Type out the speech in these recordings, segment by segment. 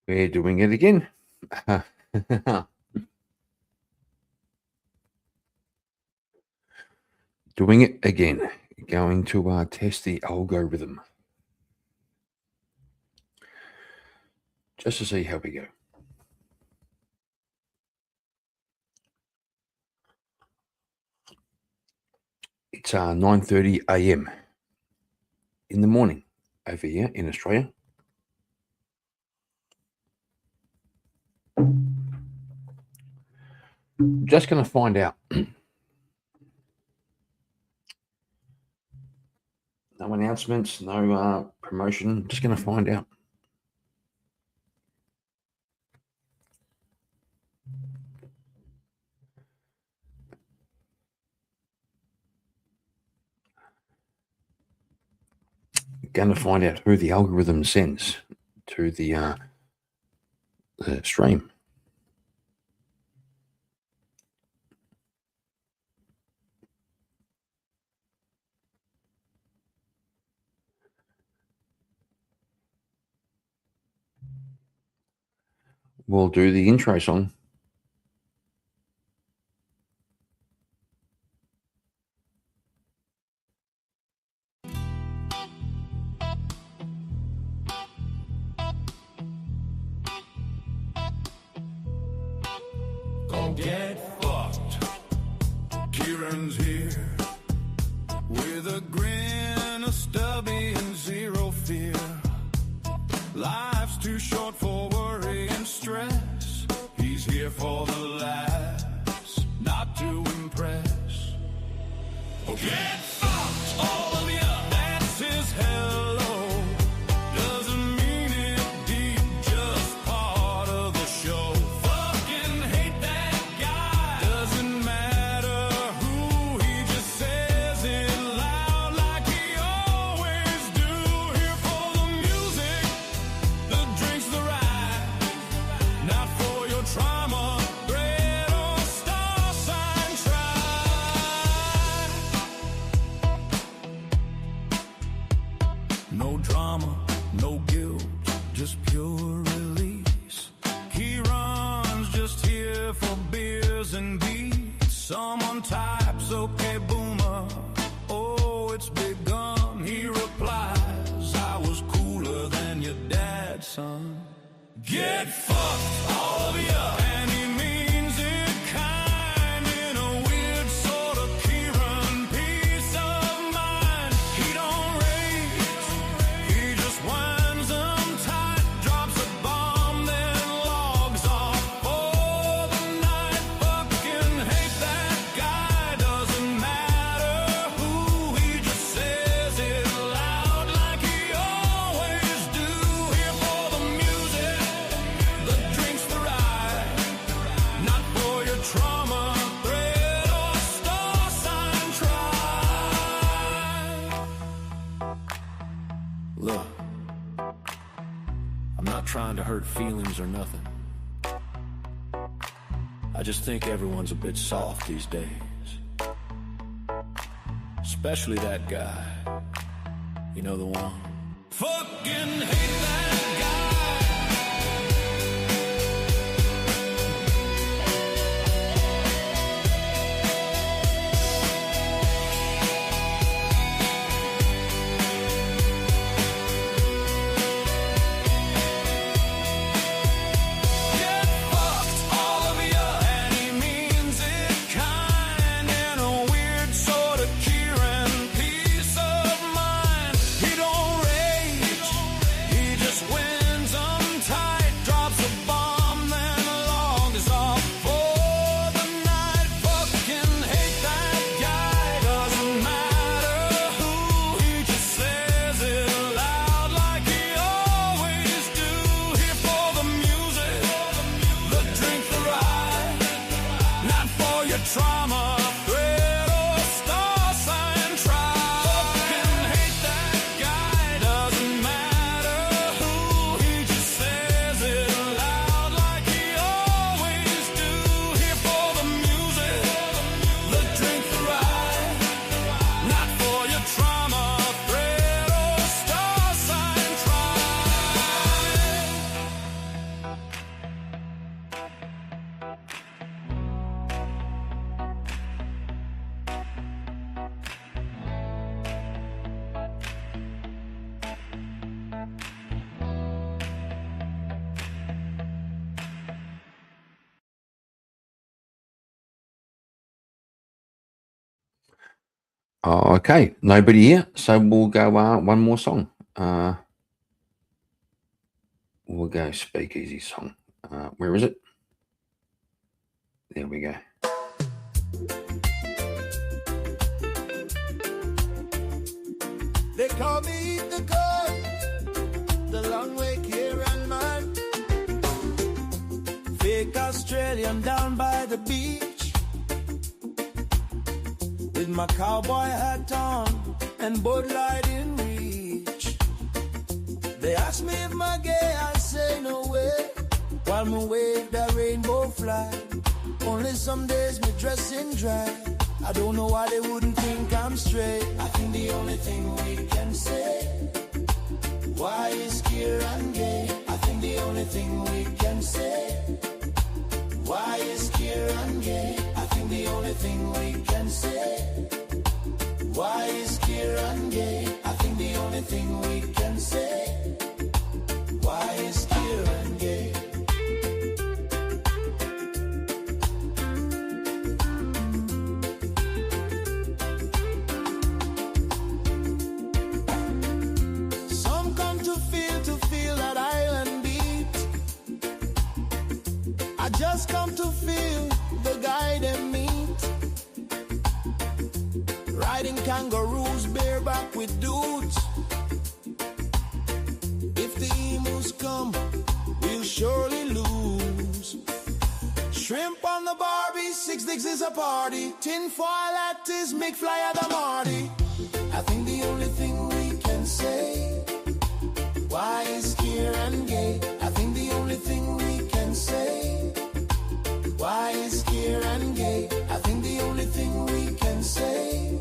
We're doing it again. Doing it again. Going to test the algorithm just to see how we go. It's 9:30 a.m. in the morning over here in Australia. Just going to find out. No announcements, no promotion. Just going to find out. Going to find out who the algorithm sends to the stream. We'll do the intro song. Gonna get fucked. Kieran's here with a grin, a stubby, and zero fear. Life's too short for worry and stress. He's here for the laughs, not to impress. Oh, get fucked, all of ya. That's his hello. Doesn't mean it deep, just part of the show. Fucking hate that guy. Doesn't matter who, he just says it loud like he always do. Here for the music, the drinks, the ride. Not for your trauma, bread or star sign try. No drama, no guilt, just pure release. He runs just here for beers and beats. Someone types, okay, boomer. Oh, it's begun. He replies, I was cooler than your dad, son. Get fucked, all of ya. And he means it kind, in a weird sort of Kieran peace of mind. He don't rage, he just winds them tight, drops a bomb, then logs off for the night. Fucking hate that guy, doesn't matter who, he just says it loud like he always do. Here for the music, the drinks, the ride. Not for your trauma, thread or star sign try. Look, I'm not trying to hurt feelings or nothing. I just think everyone's a bit soft these days. Especially that guy. You know the one? Fucking hate that guy. Get fucked, all of ya. And he means it kind, in a weird sort of Kieran peace of mind. He don't rage, he Okay, nobody here, so we'll go one more song. We'll go Speakeasy song. Where is it? There we go. They call me the God, the long way Kieran man. Fake Australian down by the beach, with my cowboy hat on and Bud Light in reach. They ask me if I'm gay, I say no way, while me wave that rainbow flag. Only some days me dress in drag. I don't know why they wouldn't think I'm straight. I think the only thing we can say, why is Kieran gay? I think the only thing we can say, why is Kieran gay? I think the only thing we can say, why is Kieran gay? I think the only thing we can say, why is Kieran gay? I just come to feel the guy they meet, riding kangaroos bareback with dudes. If the emus come, we'll surely lose. Shrimp on the Barbie, 6 dicks is a party. Tin foil at his McFly at the Marty. I think the only thing we can say, why is Kieran gay? I think the only thing we can say, why is Kieran gay? I think the only thing we can say,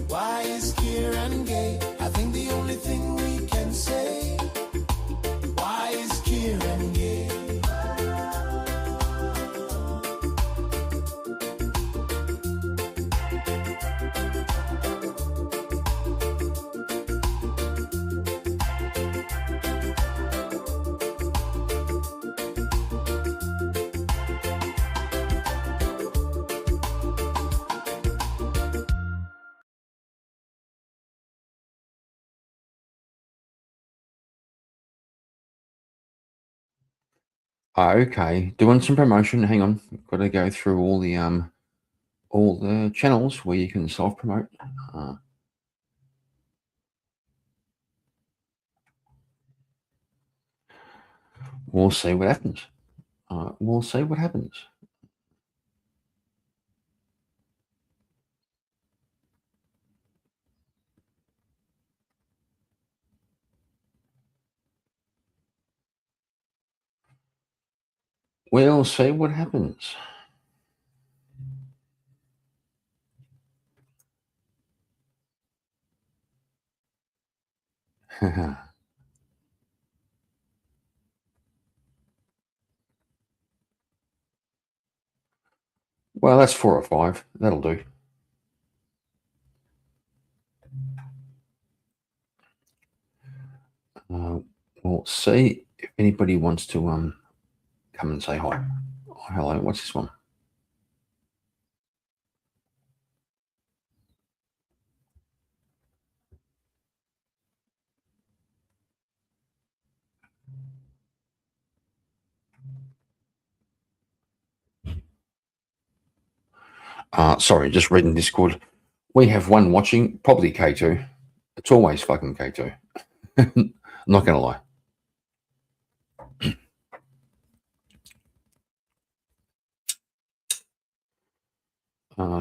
why is Kieran gay? I think the only thing we can say, why is Kieran gay? Okay, doing some promotion. Hang on, got to go through all the channels where you can self-promote. We'll see what happens. We'll see what happens. We'll see what happens. Well, that's 4 or 5. That'll do. We'll see if anybody wants to come and say hi. Oh, hello, what's this one? Sorry, just reading Discord. We have one watching, probably K2. It's always fucking K2. Not gonna lie.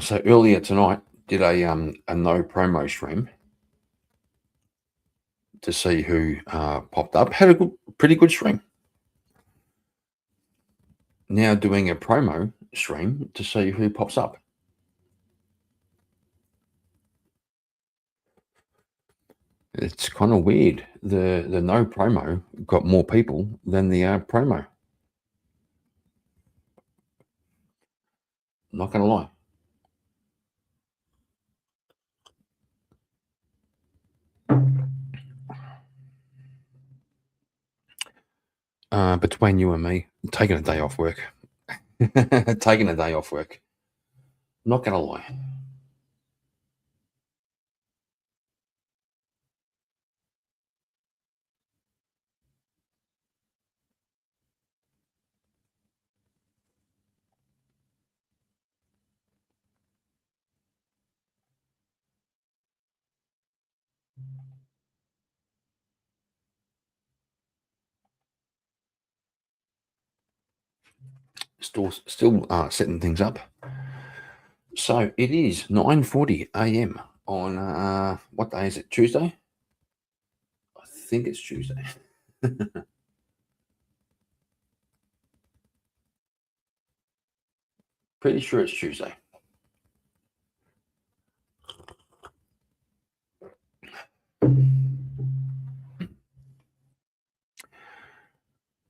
So earlier tonight, did a no promo stream to see who popped up. Had a pretty good stream. Now doing a promo stream to see who pops up. It's kind of weird. The no promo got more people than the promo. Not gonna lie. Between you and me, taking a day off work. Taking a day off work. Not gonna lie. Still setting things up. So it is 9:40 a.m. on what day is it? Tuesday? I think it's Tuesday. Pretty sure it's Tuesday.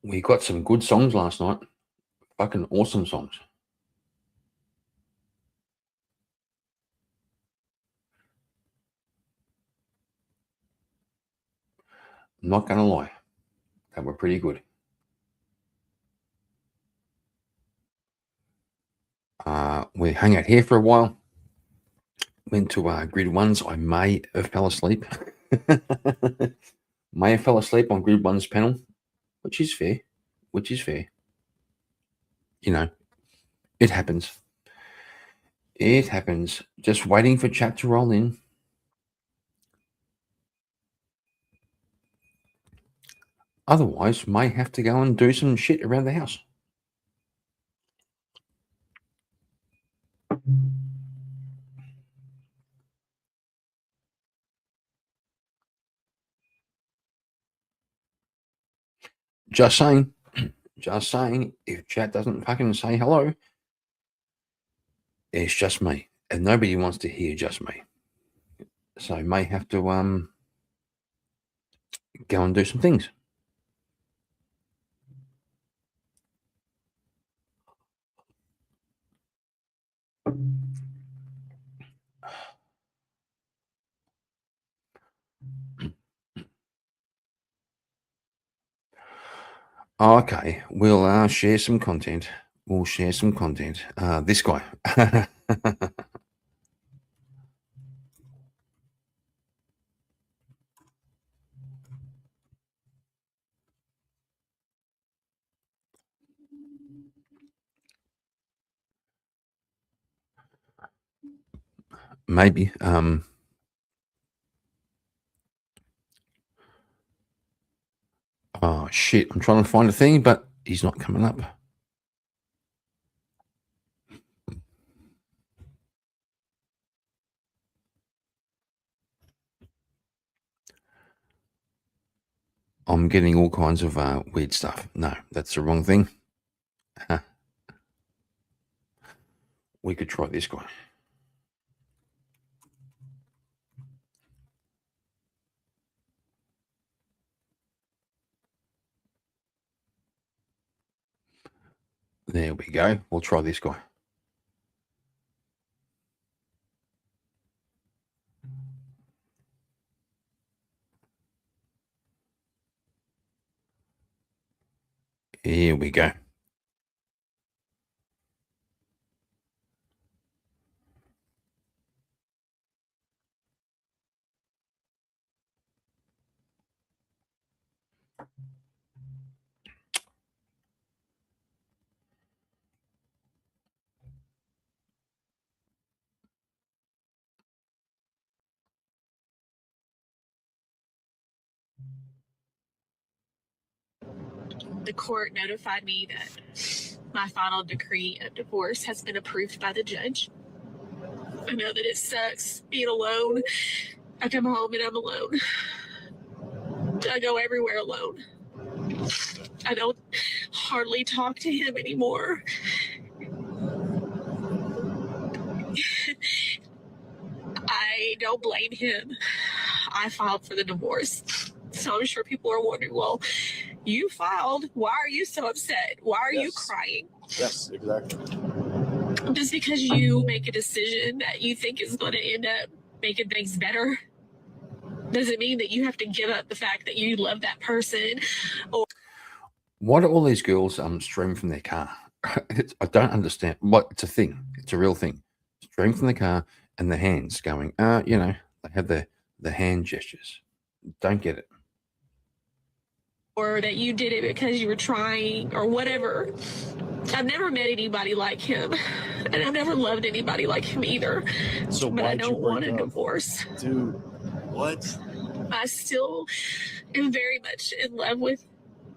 We got some good songs last night. Fucking awesome songs. I'm not going to lie. They were pretty good. We hung out here for a while. Went to Grid One's. I may have fell asleep. May have fell asleep on Grid One's panel, which is fair. You know, it happens. It happens. Just waiting for chat to roll in. Otherwise, may have to go and do some shit around the house. Just saying, if chat doesn't fucking say hello, it's just me. And nobody wants to hear just me. So I may have to go and do some things. Okay, we'll share some content. We'll share some content. This guy. Maybe. Oh, shit. I'm trying to find a thing, but he's not coming up. I'm getting all kinds of weird stuff. No, that's the wrong thing. We could try this guy. There we go. We'll try this guy. Here we go. The court notified me that my final decree of divorce has been approved by the judge. I know that it sucks being alone. I come home and I'm alone. I go everywhere alone. I don't hardly talk to him anymore. I don't blame him. I filed for the divorce. So I'm sure people are wondering, well, you filed. Why are you so upset? Why are you crying? Yes, exactly. Just because you make a decision that you think is going to end up making things better doesn't mean that you have to give up the fact that you love that person. Why do all these girls stream from their car? I don't understand. What it's a thing. It's a real thing. Stream from the car and the hands going. You know, they have the hand gestures. Don't get it. Or that you did it because you were trying or whatever. I've never met anybody like him, and I've never loved anybody like him either. So but I why'd you don't want a break up? divorce. Dude, what? I still am very much in love with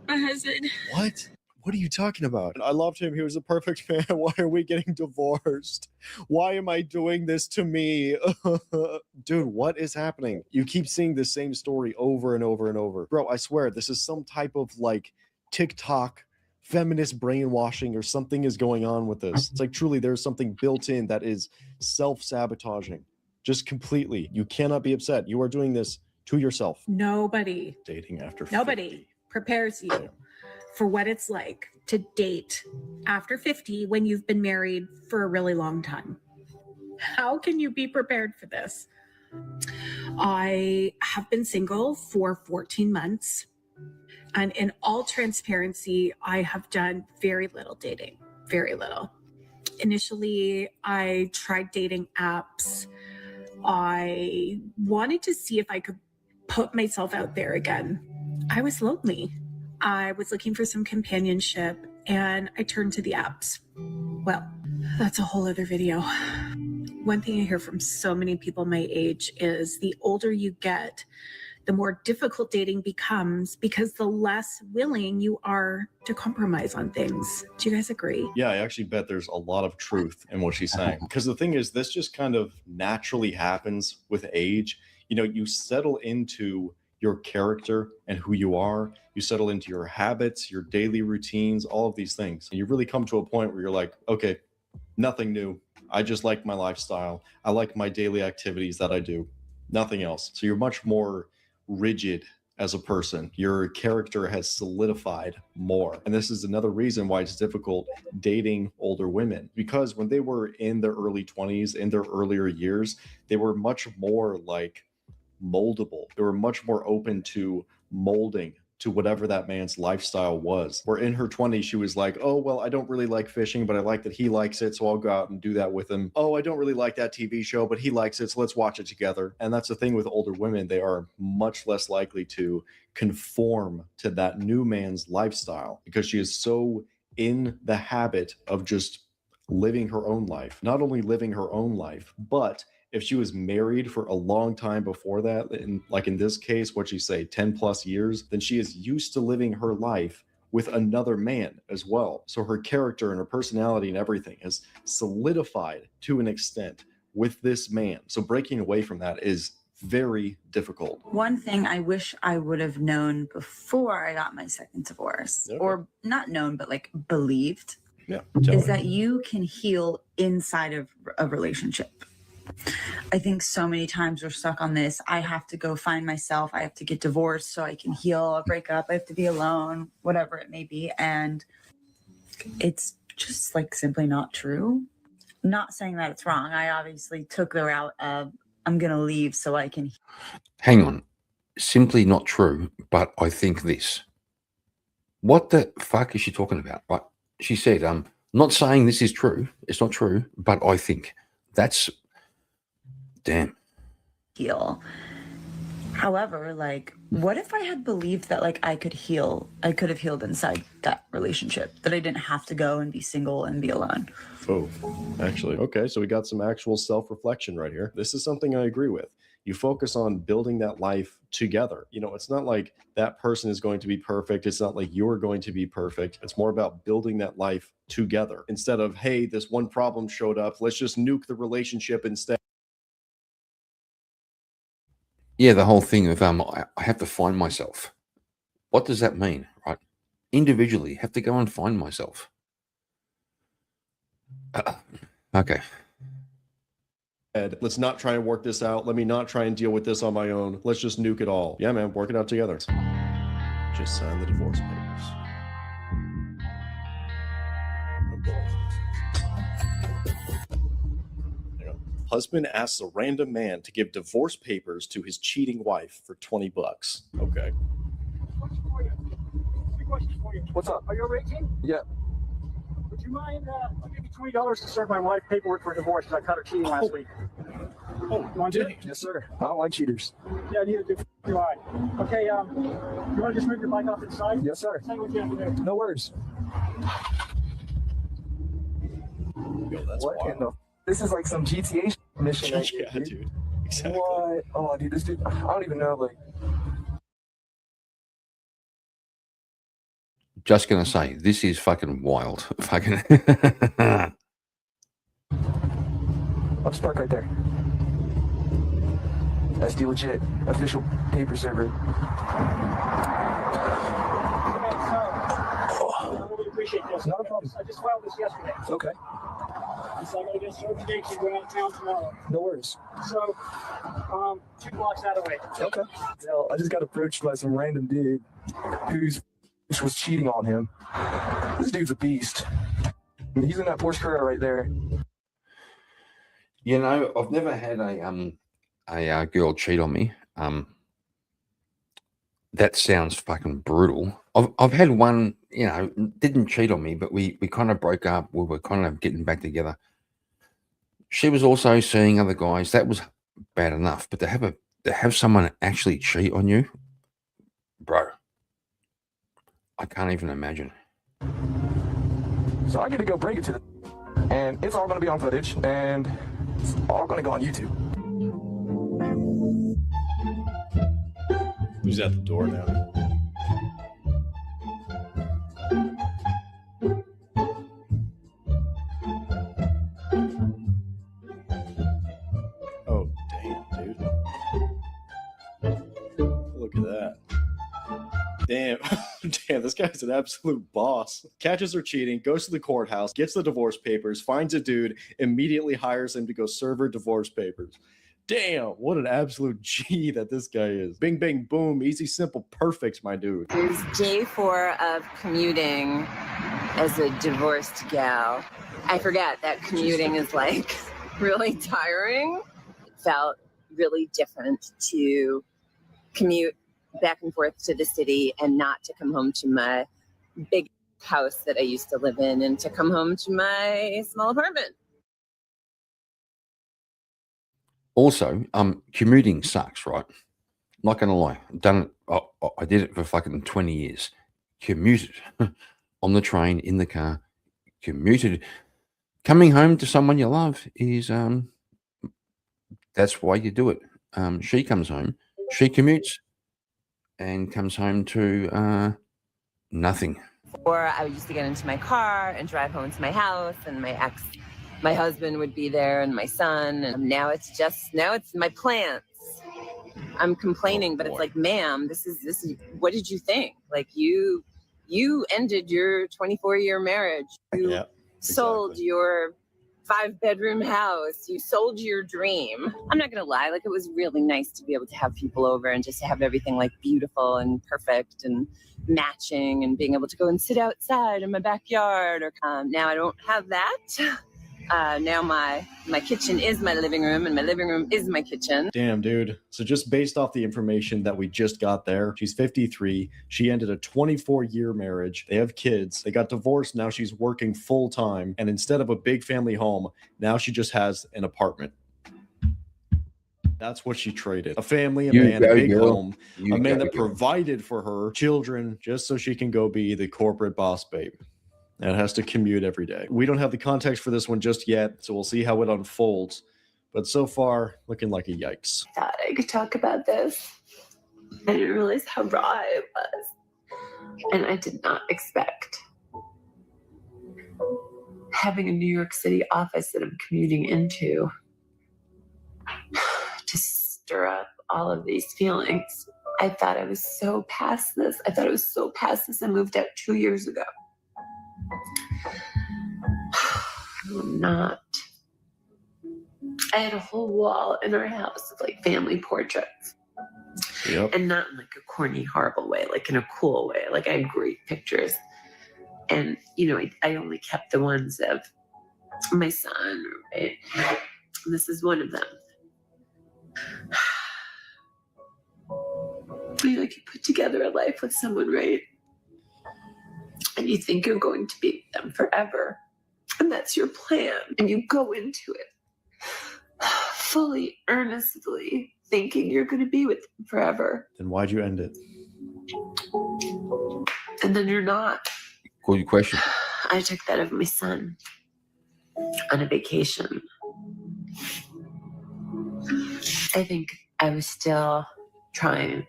my husband. What? What are you talking about? I loved him. He was a perfect man. Why are we getting divorced? Why am I doing this to me? Dude, what is happening? You keep seeing the same story over and over and over. Bro, I swear, this is some type of like TikTok feminist brainwashing or something is going on with this. It's like truly there's something built in that is self-sabotaging. Just completely. You cannot be upset. You are doing this to yourself. Nobody Dating after 50. prepares you for what it's like to date after 50 when you've been married for a really long time. How can you be prepared for this? I have been single for 14 months. And in all transparency, I have done very little dating, very little. Initially, I tried dating apps. I wanted to see if I could put myself out there again. I was lonely. I was looking for some companionship and I turned to the apps. Well, that's a whole other video. One thing I hear from so many people my age is the older you get, the more difficult dating becomes because the less willing you are to compromise on things. Do you guys agree? Yeah, I actually bet there's a lot of truth in what she's saying. Because the thing is, this just kind of naturally happens with age. You know, you settle into your character and who you are. You settle into your habits, your daily routines, all of these things. And you really come to a point where you're like, okay, nothing new. I just like my lifestyle. I like my daily activities that I do. Nothing else. So you're much more rigid as a person. Your character has solidified more. And this is another reason why it's difficult dating older women, because when they were in their early 20s, in their earlier years, they were much more like moldable. They were much more open to molding to whatever that man's lifestyle was. Where in her 20s, she was like, oh, well, I don't really like fishing, but I like that he likes it, so I'll go out and do that with him. Oh, I don't really like that TV show, but he likes it, so let's watch it together. And that's the thing with older women. They are much less likely to conform to that new man's lifestyle because she is so in the habit of just living her own life. Not only living her own life, but if she was married for a long time before that, and like in this case, what'd she say, 10 plus years, then she is used to living her life with another man as well. So her character and her personality and everything is solidified to an extent with this man. So breaking away from that is very difficult. One thing I wish I would have known before I got my second divorce, or not known, but like believed, is that you can heal inside of a relationship. I think so many times we're stuck on this. I have to go find myself. I have to get divorced so I can heal, I'll break up. I have to be alone, whatever it may be. And it's just like simply not true. I'm not saying that it's wrong. I obviously took the route of I'm going to leave so I can. Hang on. Simply not true, but I think this. What the fuck is she talking about? Right? She said, not saying this is true. It's not true, but I think. That's damn. Heal. However, like, what if I had believed that like I could heal? I could have healed inside that relationship, that I didn't have to go and be single and be alone. Oh, actually. Okay, so we got some actual self-reflection right here. This is something I agree with. You focus on building that life together. You know, it's not like that person is going to be perfect. It's not like you're going to be perfect. It's more about building that life together instead of, hey, this one problem showed up. Let's just nuke the relationship instead. Yeah, the whole thing of I have to find myself. What does that mean, right? Individually, have to go and find myself. Okay. Let's not try and work this out. Let me not try and deal with this on my own. Let's just nuke it all. Yeah, man, work it out together. Just sign the divorce papers. Husband asks a random man to give divorce papers to his cheating wife for $20. Okay. What's up? Are you over 18? Yeah. Would you mind, I'll give you $20 to serve my wife paperwork for divorce because I caught her cheating last week. Oh, you want to do it? Yes, sir. I don't like cheaters. Yeah, neither do I. Okay, you want to just move your bike off to the side? Yes, sir. Tell me what you have to do. No worries. Yo, that's what wild. in the... This is like some GTA mission. Yeah, dude. Exactly. What? Oh, dude, this dude, I don't even know, like, Just gonna say, this is fucking wild. Fucking. I'll just park right there. That's the legit official paper server. I really appreciate this. Not a problem. I just filed this yesterday. Okay. So I gotta get served today to go out of town tomorrow. No worries. So, 2 blocks out of the way. Okay. Well, I just got approached by some random dude who's was cheating on him. This dude's a beast. He's in that Porsche Carrera right there. You know, I've never had a girl cheat on me. That sounds fucking brutal. I've had one, you know, didn't cheat on me, but we kind of broke up. We were kind of getting back together. She was also seeing other guys. That was bad enough, but to have someone actually cheat on you, bro, I can't even imagine. So I get to go break it to them, and it's all going to be on footage, and it's all going to go on YouTube. Who's at the door now? Oh, damn, dude. Look at that. Damn. Damn, this guy's an absolute boss. Catches her cheating, goes to the courthouse, gets the divorce papers, finds a dude, immediately hires him to go serve her divorce papers. Damn, what an absolute G that this guy is. Bing, bang, boom, easy, simple, perfect, my dude. There's day 4 of commuting as a divorced gal. I forget that commuting is like really tiring. It felt really different to commute back and forth to the city and not to come home to my big house that I used to live in and to come home to my small apartment. Also, commuting sucks, right? Not gonna lie, I did it for fucking 20 years. Commuted on the train, in the car, commuted. Coming home to someone you love is that's why you do it. She comes home, she commutes, and comes home to nothing. Or I used to get into my car and drive home to my house, and my husband would be there, and my son. And now it's my plants. I'm complaining, but it's like, ma'am, this is. What did you think? Like you ended your 24-year marriage. You sold your 5-bedroom house. You sold your dream. I'm not gonna lie, like it was really nice to be able to have people over and just to have everything like beautiful and perfect and matching and being able to go and sit outside in my backyard. Or now I don't have that. Now my kitchen is my living room, and my living room is my kitchen. Damn, dude. So just based off the information that we just got there, she's 53. She ended a 24-year marriage. They have kids. They got divorced. Now she's working full time. And instead of a big family home, now she just has an apartment. That's what she traded. A family, a man, a big home, a man that provided for her children just so she can go be the corporate boss babe. And has to commute every day. We don't have the context for this one just yet, so we'll see how it unfolds. But so far, looking like a yikes. I thought I could talk about this. I didn't realize how raw it was. And I did not expect having a New York City office that I'm commuting into to stir up all of these feelings. I thought I was so past this. I moved out 2 years ago. I'm not. I had a whole wall in our house of like family portraits. Yep. And not in like a corny, horrible way, like in a cool way. Like I had great pictures. And, I only kept the ones of my son, right? This is one of them. You put together a life with someone, right? And you think you're going to be with them forever. And that's your plan. And you go into it fully, earnestly, thinking you're going to be with them forever. Then why'd you end it? And then you're not. Good question. I took that of my son on a vacation. I think I was still trying,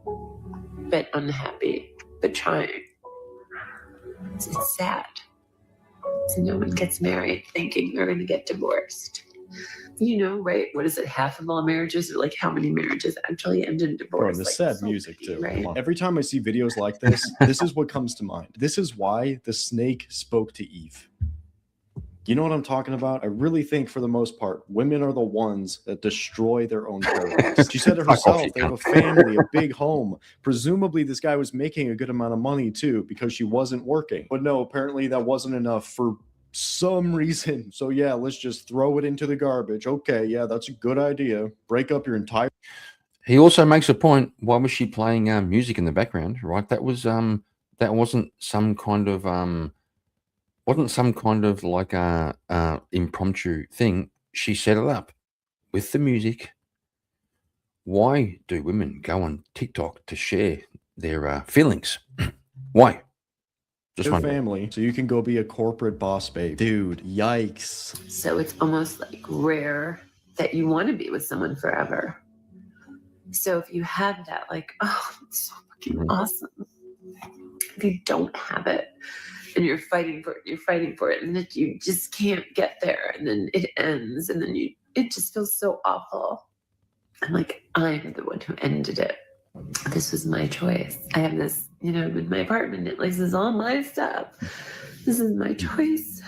but unhappy, but trying. It's sad. So no one gets married thinking they're going to get divorced. You know, right? What is it? Half of all marriages, or like how many marriages actually end in divorce? Bro, the like, sad so music many, too. right? Every time I see videos like this, this is what comes to mind. This is why the snake spoke to Eve. You know what I'm talking about? I really think for the most part, women are the ones that destroy their own paradise. She said it herself. They have a family, a big home. Presumably this guy was making a good amount of money too, because she wasn't working. But no, apparently that wasn't enough for some reason. So yeah, let's just throw it into the garbage. Okay, yeah, that's a good idea. Break up your entire... He also makes a point. Why was she playing music in the background? Right, that wasn't some kind of like a impromptu thing. She set it up with the music. Why do women go on TikTok to share their feelings? Why? Just your family, so you can go be a corporate boss babe. Dude, yikes. So it's almost like rare that you want to be with someone forever. So if you have that, like, oh, it's so fucking awesome. If you don't have it and you're fighting for it, and that you just can't get there, and then it ends, and then it just feels so awful. I'm like, I'm the one who ended it. This was my choice. I have this, you know, in my apartment. This is all my stuff. This is my choice.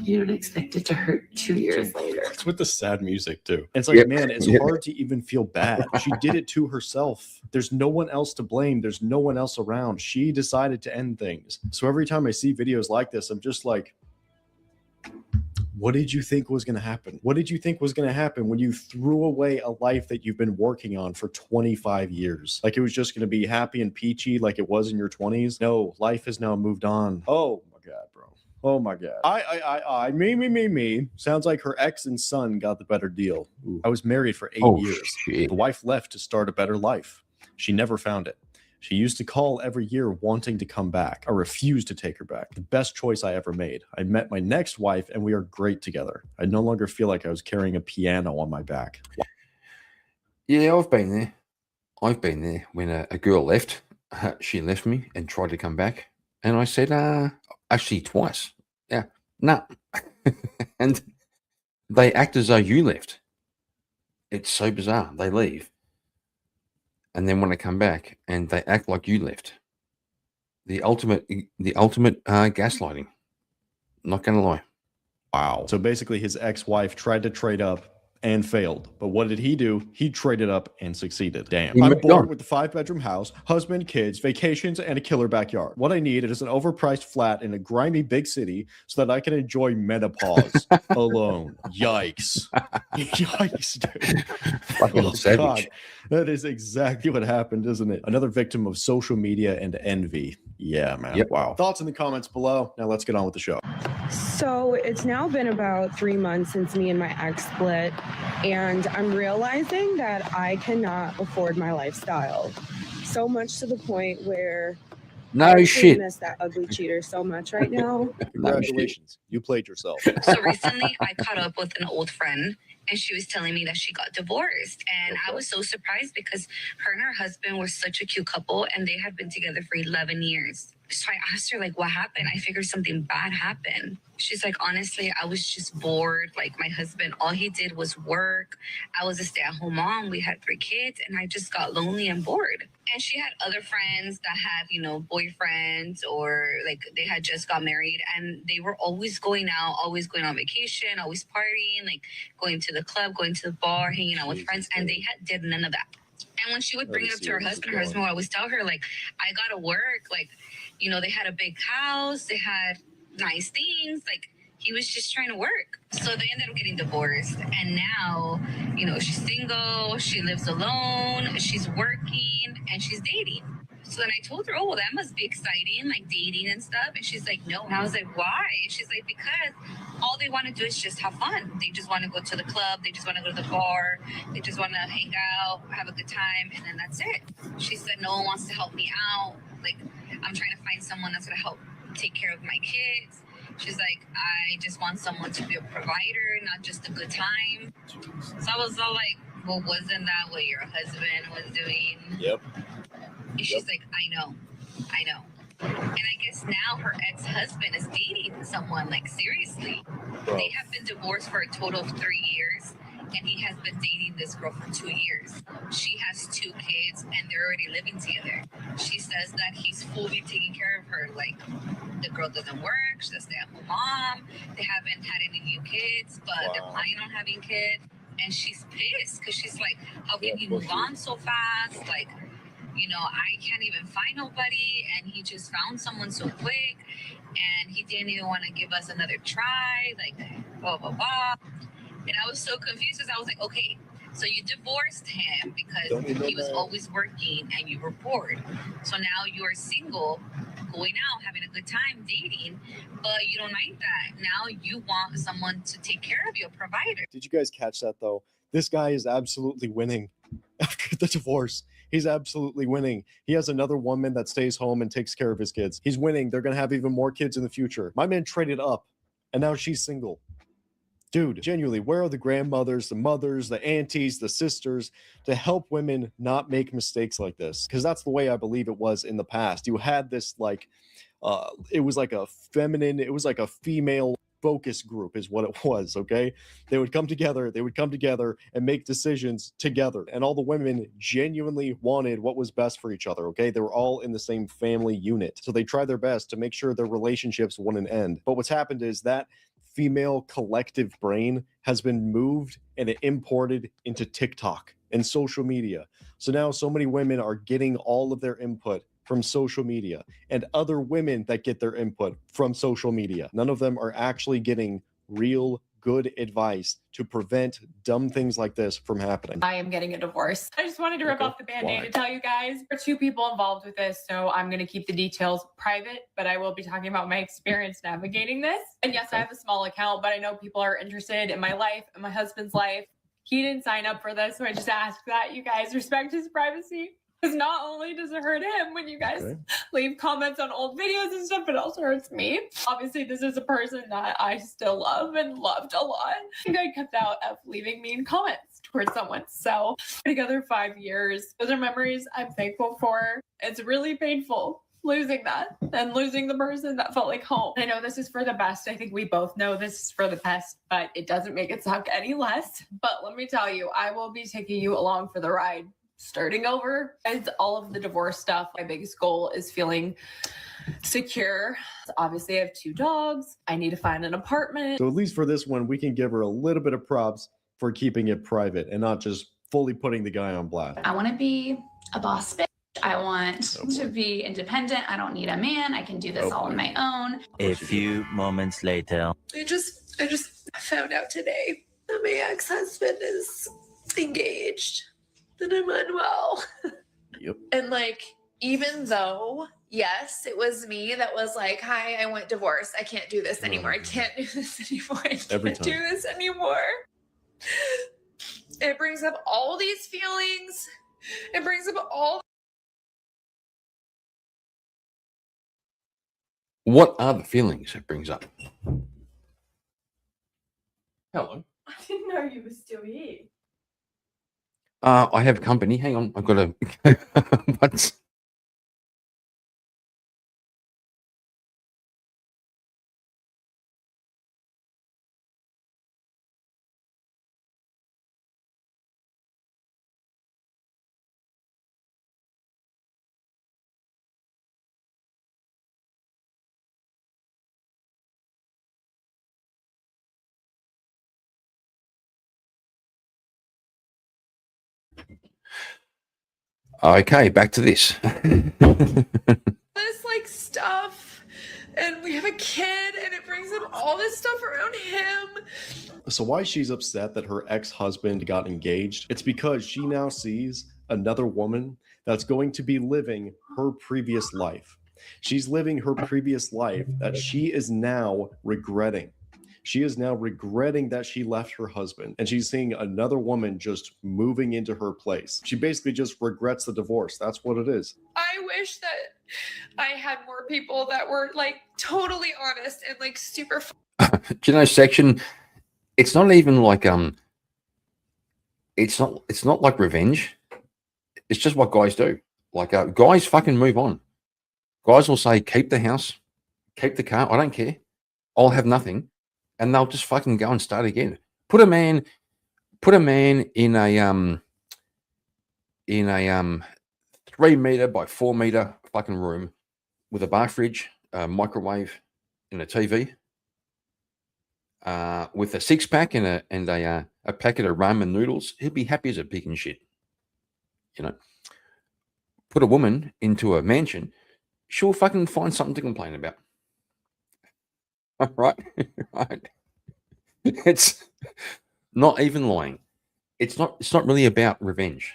You don't expect it to hurt 2 years later. It's with the sad music too. It's like, man, it's hard to even feel bad. She did it to herself. There's no one else to blame. There's no one else around. She decided to end things. So every time I see videos like this, I'm just like, what did you think was going to happen? What did you think was going to happen when you threw away a life that you've been working on for 25 years? Like it was just going to be happy and peachy like it was in your 20s? No, life has now moved on. Oh my God, bro. Oh my God. Me. Sounds like her ex and son got the better deal. Ooh. I was married for 8 years. Shit. The wife left to start a better life. She never found it. She used to call every year wanting to come back. I refused to take her back. The best choice I ever made. I met my next wife and we are great together. I no longer feel like I was carrying a piano on my back. Yeah, I've been there. When a girl left. She left me and tried to come back. And I said, actually twice. Yeah, no. And they act as though you left. It's so bizarre. They leave. And then when they come back and they act like you left. The ultimate gaslighting. Not going to lie. Wow. So basically his ex-wife tried to trade up and failed. But what did he do? He traded up and succeeded. Damn. I'm bored with the 5-bedroom house, husband, kids, vacations, and a killer backyard. What I need is an overpriced flat in a grimy big city so that I can enjoy menopause alone. Yikes. Yikes, dude. Fucking savage. God. That is exactly what happened, isn't it? Another victim of social media and envy. Yeah, man. Yep. Wow. Thoughts in the comments below. Now let's get on with the show. So it's now been about 3 months since me and my ex split, and I'm realizing that I cannot afford my lifestyle. So much to the point where I miss that ugly cheater so much right now. Congratulations. You played yourself. So recently I caught up with an old friend, and she was telling me that she got divorced. And I was so surprised because her and her husband were such a cute couple, and they had been together for 11 years. So I asked her, like, what happened? I figured something bad happened. She's like, honestly, I was just bored. Like, my husband, all he did was work. I was a stay-at-home mom. We had 3 kids, and I just got lonely and bored. And she had other friends that had, you know, boyfriends, or like they had just got married, and they were always going out, always going on vacation, always partying, like going to the club, going to the bar, hanging out with friends, and they did none of that. And when she would bring it up to her husband would always tell her, like, I gotta work. Like, you know, they had a big house, they had nice things, like he was just trying to work. So they ended up getting divorced, and now, you know, she's single, she lives alone, she's working, and she's dating. So then I told her, oh, well, that must be exciting, like dating and stuff. And she's like, no. And I was like, why? And she's like, because all they want to do is just have fun. They just want to go to the club. They just want to go to the bar. They just want to hang out, have a good time. And then that's it. She said, no one wants to help me out. Like, I'm trying to find someone that's going to help take care of my kids. She's like, I just want someone to be a provider, not just a good time. So I was all like, well, wasn't that what your husband was doing? Yep. And she's like, I know. And I guess now her ex-husband is dating someone, like, seriously. Bro. They have been divorced for a total of 3 years, and he has been dating this girl for 2 years. She has 2 kids, and they're already living together. She says that he's fully taking care of her. Like, the girl doesn't work, she's a stay-at-home mom. They haven't had any new kids, but they're planning on having kids. And she's pissed because she's like, how can he move on so fast? Like, you know, I can't even find nobody, and he just found someone so quick, and he didn't even want to give us another try, like, blah, blah, blah. And I was so confused because I was like, okay, so you divorced him because he was always working and you were bored. So now you're single, going out, having a good time, dating, but you don't like that. Now you want someone to take care of you, a provider. Did you guys catch that though? This guy is absolutely winning after the divorce. He's absolutely winning. He has another woman that stays home and takes care of his kids. He's winning. They're going to have even more kids in the future. My man traded up, and now she's single. Dude, genuinely, where are the grandmothers, the mothers, the aunties, the sisters to help women not make mistakes like this? Because that's the way I believe it was in the past. You had this like, it was like a feminine, it was like a female focus group is what it was, okay? They would come together and make decisions together. And all the women genuinely wanted what was best for each other, okay? They were all in the same family unit. So they tried their best to make sure their relationships wouldn't end. But what's happened is that female collective brain has been moved and imported into TikTok and social media. So now so many women are getting all of their input from social media, and other women that get their input from social media. None of them are actually getting real good advice to prevent dumb things like this from happening. I am getting a divorce. I just wanted to rip off the Band-Aid and tell you guys there are 2 people involved with this, so I'm going to keep the details private, but I will be talking about my experience navigating this. And yes, I have a small account, but I know people are interested in my life and my husband's life. He didn't sign up for this, so I just ask that you guys respect his privacy. Because not only does it hurt him when you guys leave comments on old videos and stuff, but it also hurts me. Obviously, this is a person that I still love and loved a lot. And I kept out of leaving mean comments towards someone. So, together 5 years. Those are memories I'm thankful for. It's really painful losing that and losing the person that felt like home. I know this is for the best. I think we both know this is for the best, but it doesn't make it suck any less. But let me tell you, I will be taking you along for the ride. Starting over as all of the divorce stuff. My biggest goal is feeling secure. Obviously, I have 2 dogs. I need to find an apartment. So at least for this one, we can give her a little bit of props for keeping it private and not just fully putting the guy on blast. I want to be a boss bitch. I want to be independent. I don't need a man. I can do this all on my own. A few moments later. I just found out today that my ex-husband is engaged. And I'm unwell. Yep. And like, even though, yes, it was me that was like, hi, I want divorce. I can't do this anymore. I can't do this anymore. I can't do this anymore. It brings up all these feelings. It brings up all. What are the feelings it brings up? Hello. I didn't know you were still here. I have company. Hang on. I've got to. What's. Okay, back to this. This like stuff, and we have a kid, and it brings up all this stuff around him. So why she's upset that her ex-husband got engaged? It's because she now sees another woman that's going to be living her previous life. She's living her previous life that she is now regretting. She is now regretting that she left her husband, and she's seeing another woman just moving into her place. She basically just regrets the divorce. That's what it is. I wish that I had more people that were like totally honest and like super. Do you know, section? It's not even like It's not like revenge. It's just what guys do. Like guys fucking move on. Guys will say, keep the house, keep the car. I don't care. I'll have nothing, and they'll just fucking go and start again. Put a man in a 3 meter by 4 meter fucking room with a bar fridge, a microwave, and a TV, with a 6-pack and a packet of ramen noodles. He'll be happy as a pig and shit. You know, put a woman into a mansion, she'll fucking find something to complain about. Right? Right. It's not even lying. It's not really about revenge.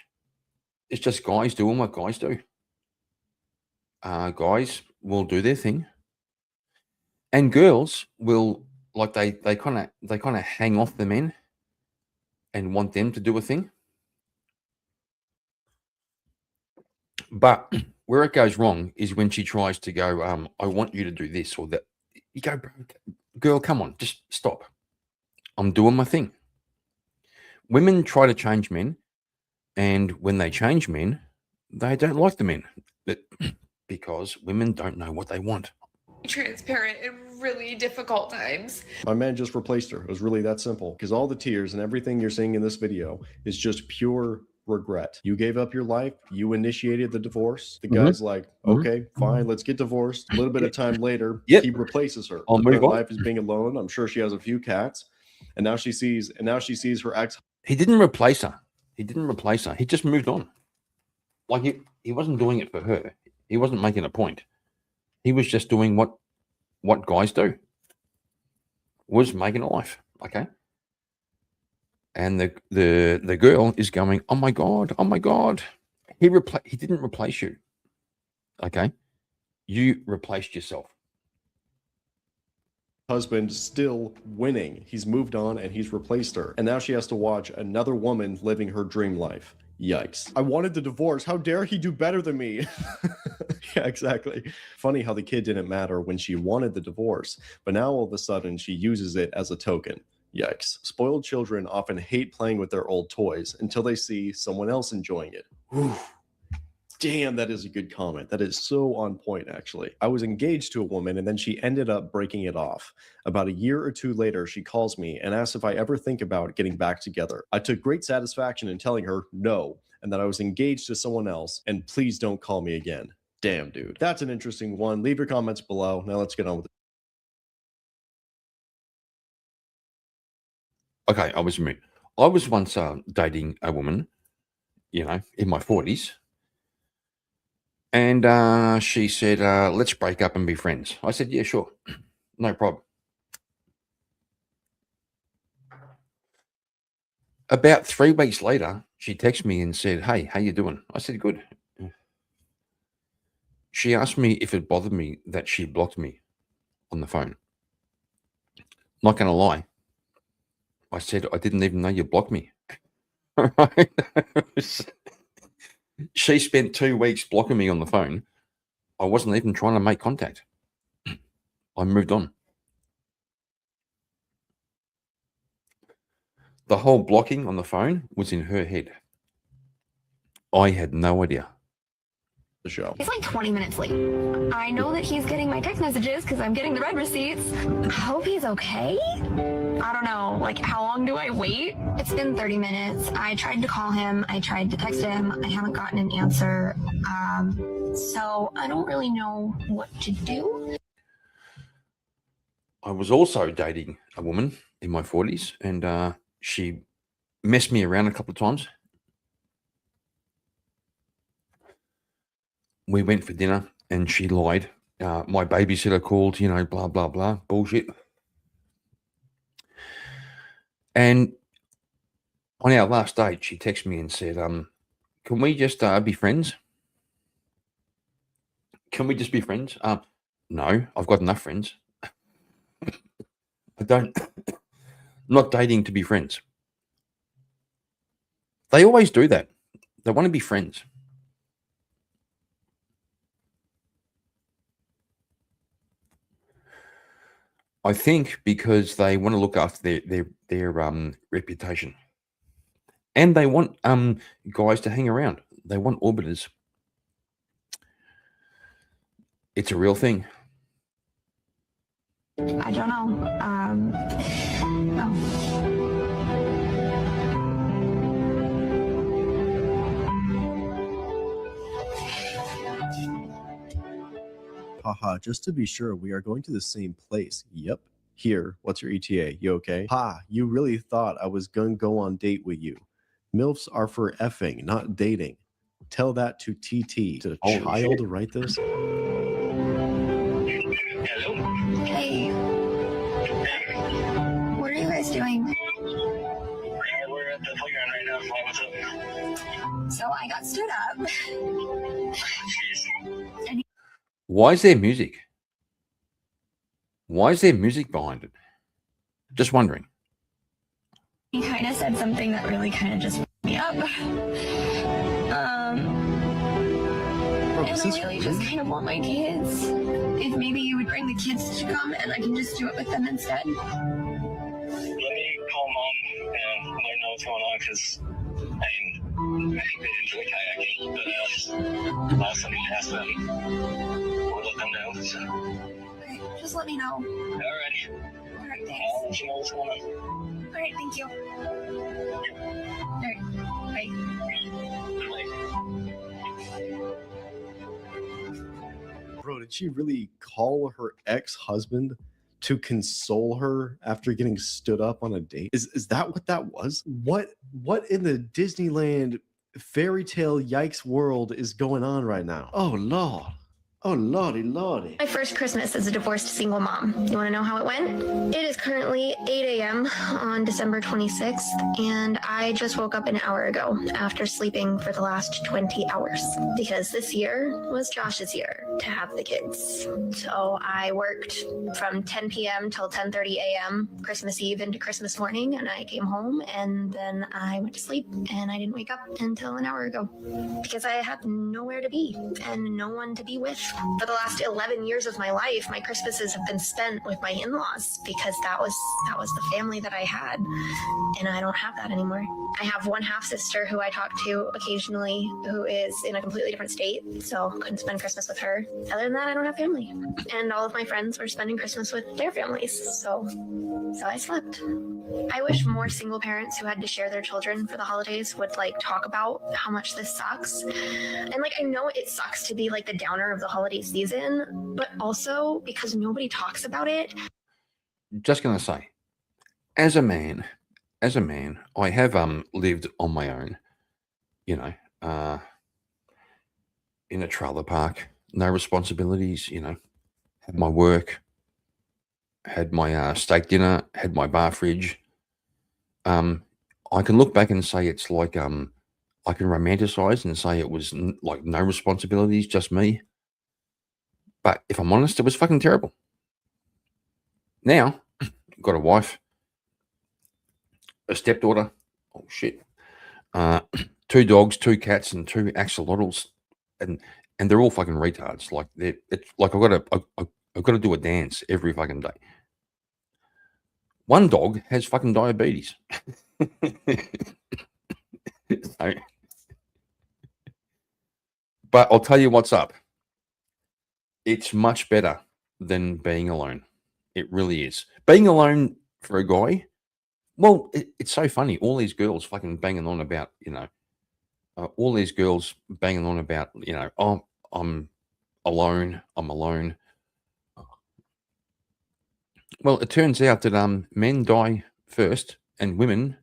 It's just guys doing what guys do. Guys will do their thing, and girls will, like, they kind of hang off the men and want them to do a thing. But where it goes wrong is when she tries to go, I want you to do this or that. You go, girl, come on, just stop. I'm doing my thing. Women try to change men, and when they change men, they don't like the men, because women don't know what they want. Transparent in really difficult times. My man just replaced her. It was really that simple, because all the tears and everything you're seeing in this video is just pure regret. You gave up your life. You initiated the divorce. The guy's like, okay, fine, let's get divorced. A little bit of time later, he replaces her. Her life is being alone. I'm sure she has a few cats, and now she sees her ex. He didn't replace her. He just moved on. Like he wasn't doing it for her. He wasn't making a point. He was just doing what guys do. Was making a life. Okay. And the girl is going, oh my God. He didn't replace you. Okay. You replaced yourself. Husband still winning. He's moved on and he's replaced her. And now she has to watch another woman living her dream life. Yikes. I wanted the divorce. How dare he do better than me? Yeah, exactly. Funny how the kid didn't matter when she wanted the divorce, but now all of a sudden she uses it as a token. Yikes. Spoiled children often hate playing with their old toys until they see someone else enjoying it. Whew. Damn, that is a good comment. That is so on point, actually. I was engaged to a woman and then she ended up breaking it off. About a year or two later, she calls me and asks if I ever think about getting back together. I took great satisfaction in telling her no, and that I was engaged to someone else, and please don't call me again. Damn, dude. That's an interesting one. Leave your comments below. Now let's get on with it. Okay, I was once dating a woman, in my 40s. And she said, let's break up and be friends. I said, yeah, sure. No problem. About 3 weeks later, she texted me and said, hey, how you doing? I said, good. She asked me if it bothered me that she blocked me on the phone. Not going to lie. I said, I didn't even know you blocked me. She spent 2 weeks blocking me on the phone. I wasn't even trying to make contact. I moved on. The whole blocking on the phone was in her head. I had no idea. The show. He's like 20 minutes late. I know that he's getting my text messages because I'm getting the red receipts. I hope he's okay. I don't know, like, how long do I wait? It's been 30 minutes. I tried to call him. I tried to text him. I haven't gotten an answer. So I don't really know what to do. I was also dating a woman in my 40s, and she messed me around a couple of times. We went for dinner and she lied. My babysitter called, blah, blah, blah, bullshit. And on our last date, she texted me and said, can we just be friends? Can we just be friends? No, I've got enough friends. I'm not dating to be friends. They always do that. They want to be friends. I think because they want to look after their reputation. And they want guys to hang around. They want orbiters. It's a real thing. I don't know. No. Haha, just to be sure, we are going to the same place. Yep. Here, what's your ETA? You okay? Ha, you really thought I was gonna go on date with you. MILFs are for effing, not dating. Tell that to TT. Did a child write this? Hey. What are you guys doing? We're at the playground right now. What's up? So I got stood up. And Why is there music? Why is there music behind it? Just wondering. he kind of said something that really kind of just fucked me up. And I really just kind of want my kids. If maybe you would bring the kids to come and I can just do it with them instead. Let me call mom and let her know what's going on, because I think they enjoy kayaking, but I'll also need to ask them or let them know. So. Okay, just let me know. Alrighty. Alright, thanks. I'll let you know what's going on. Alright, thank you. Alright, bye. Bro, did she really call her ex-husband to console her after getting stood up on a date? Is that what that was? What in the Disneyland fairy tale yikes world is going on right now? Oh Lord. Oh lordy lordy. My first Christmas as a divorced single mom. You want to know how it went? It is currently 8 a.m. on December 26th, and I just woke up an hour ago after sleeping for the last 20 hours because this year was Josh's year to have the kids. So I worked from 10 p.m. till 10:30 a.m. Christmas Eve into Christmas morning, and I came home and then I went to sleep, and I didn't wake up until an hour ago because I had nowhere to be and no one to be with. For the last 11 years of my life, my Christmases have been spent with my in-laws because that was the family that I had, and I don't have that anymore. I have one half-sister who I talk to occasionally who is in a completely different state, so couldn't spend Christmas with her. Other than that, I don't have family. And all of my friends were spending Christmas with their families, so I slept. I wish more single parents who had to share their children for the holidays would talk about how much this sucks. And I know it sucks to be the downer of the holiday season, but also because nobody talks about it. Just gonna say, as a man, I have lived on my own, in a trailer park, no responsibilities, had my work, had my steak dinner, had my bar fridge. I can look back and say it's I can romanticize and say it was no responsibilities, just me. But if I'm honest, it was fucking terrible. Now, got a wife, a stepdaughter, oh shit, 2 dogs, 2 cats, and 2 axolotls, and they're all fucking retards. I've got to do a dance every fucking day. One dog has fucking diabetes. But I'll tell you what's up. It's much better than being alone. It really is. Being alone for a guy, well, it's so funny. All these girls fucking banging on about, all these girls banging on about, oh, I'm alone. Well, it turns out that men die first and women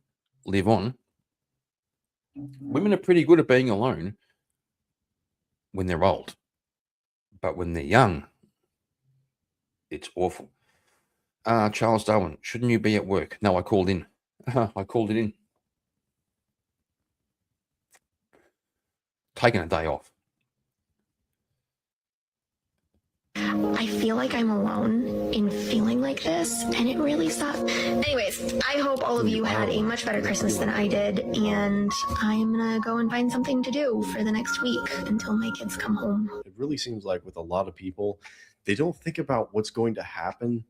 live on. Women are pretty good at being alone when they're old. But when they're young, it's awful. Charles Darwin, shouldn't you be at work? No, I called in. I called it in. Taking a day off. I feel like I'm alone in feeling like this, and it really sucks. Anyways, I hope all of you had a much better Christmas than I did, and I'm gonna go and find something to do for the next week until my kids come home. It really seems like with a lot of people, they don't think about what's going to happen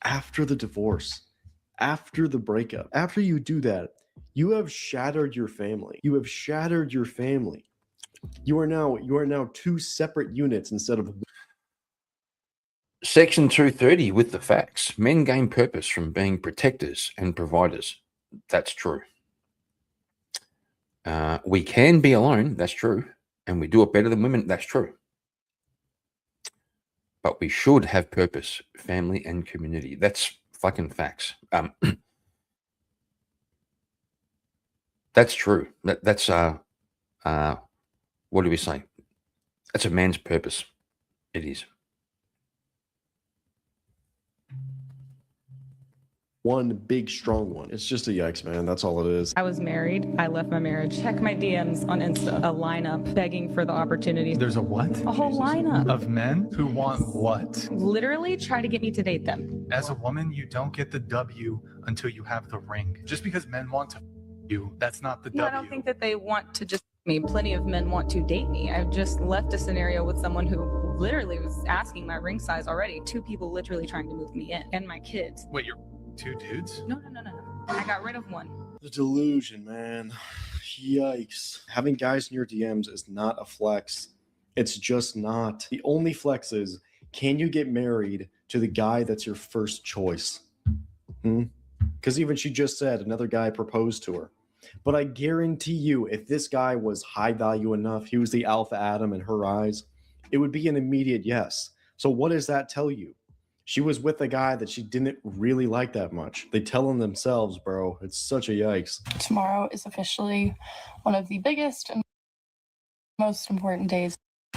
after the divorce, after the breakup. After you do that, You have shattered your family. You have shattered your family. You are now two separate units instead of Section 230 with the facts. Men gain purpose from being protectors and providers. That's true. We can be alone. That's true. And we do it better than women. That's true. But we should have purpose, family, and community. That's fucking facts. That's true. That's what do we say? That's a man's purpose. It is. one big strong one. It's just a yikes, man. That's all it is. I was married. I left my marriage. Check my DMs on Insta. A lineup begging for the opportunity. There's a what? A whole lineup. Of men who want what? Literally try to get me to date them. As a woman, you don't get the W until you have the ring. Just because men want to you, that's not the No, W. I don't think that they want to just me. Plenty of men want to date me. I've just left a scenario with someone who literally was asking my ring size already. 2 people literally trying to move me in, and my kids. Wait, you're 2 dudes? No. I got rid of one. The delusion, man. Yikes. Having guys in your DMs is not a flex. It's just not. The only flex is, can you get married to the guy that's your first choice? Because even she just said another guy proposed to her. But I guarantee you, if this guy was high value enough, he was the alpha Adam in her eyes, it would be an immediate yes. So what does that tell you? She was with a guy that she didn't really like that much. They tell them themselves, bro. It's such a yikes. Tomorrow is officially one of the biggest and most important days.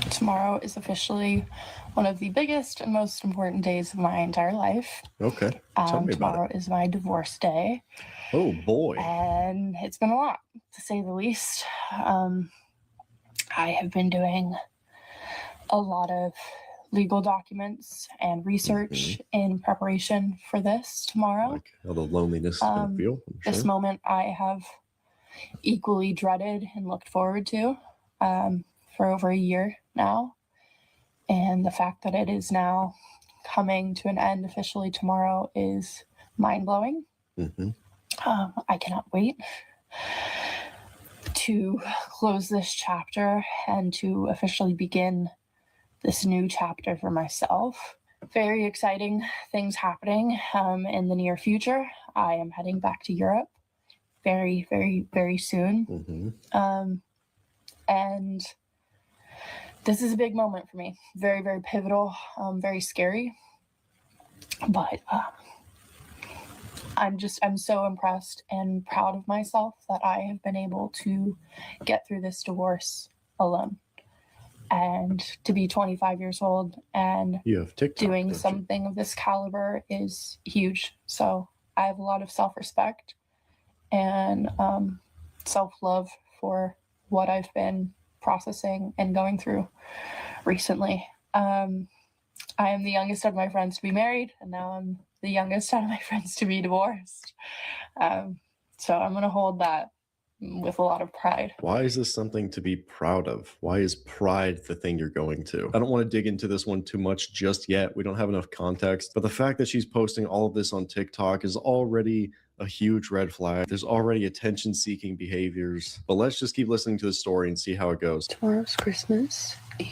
Tomorrow is officially one of the biggest and most important days of my entire life. Okay. Tell me about Tomorrow is my divorce day. Oh, boy. And it's been a lot, to say the least. I have been doing a lot of legal documents and research in preparation for this tomorrow. How the loneliness is going to feel. I'm This sure. moment I have equally dreaded and looked forward to for over a year now. And the fact that it is now coming to an end officially tomorrow is mind-blowing. I cannot wait to close this chapter and to officially begin this new chapter for myself. Very exciting things happening in the near future. I am heading back to Europe very, very, very soon. And this is a big moment for me. Very, very pivotal, very scary. But I'm so impressed and proud of myself that I have been able to get through this divorce alone. And to be 25 years old and You have TikTok, doing don't you? something of this caliber is huge. So I have a lot of self-respect and self-love for what I've been processing and going through recently. I am the youngest of my friends to be married, and now I'm the youngest out of my friends to be divorced. So I'm going to hold that with a lot of pride. Why is this something to be proud of? Why is pride the thing you're going to? I don't want to dig into this one too much just yet. We don't have enough context. But the fact that she's posting all of this on TikTok is already a huge red flag. There's already attention-seeking behaviors. But let's just keep listening to the story and see how it goes. Tomorrow's Christmas, and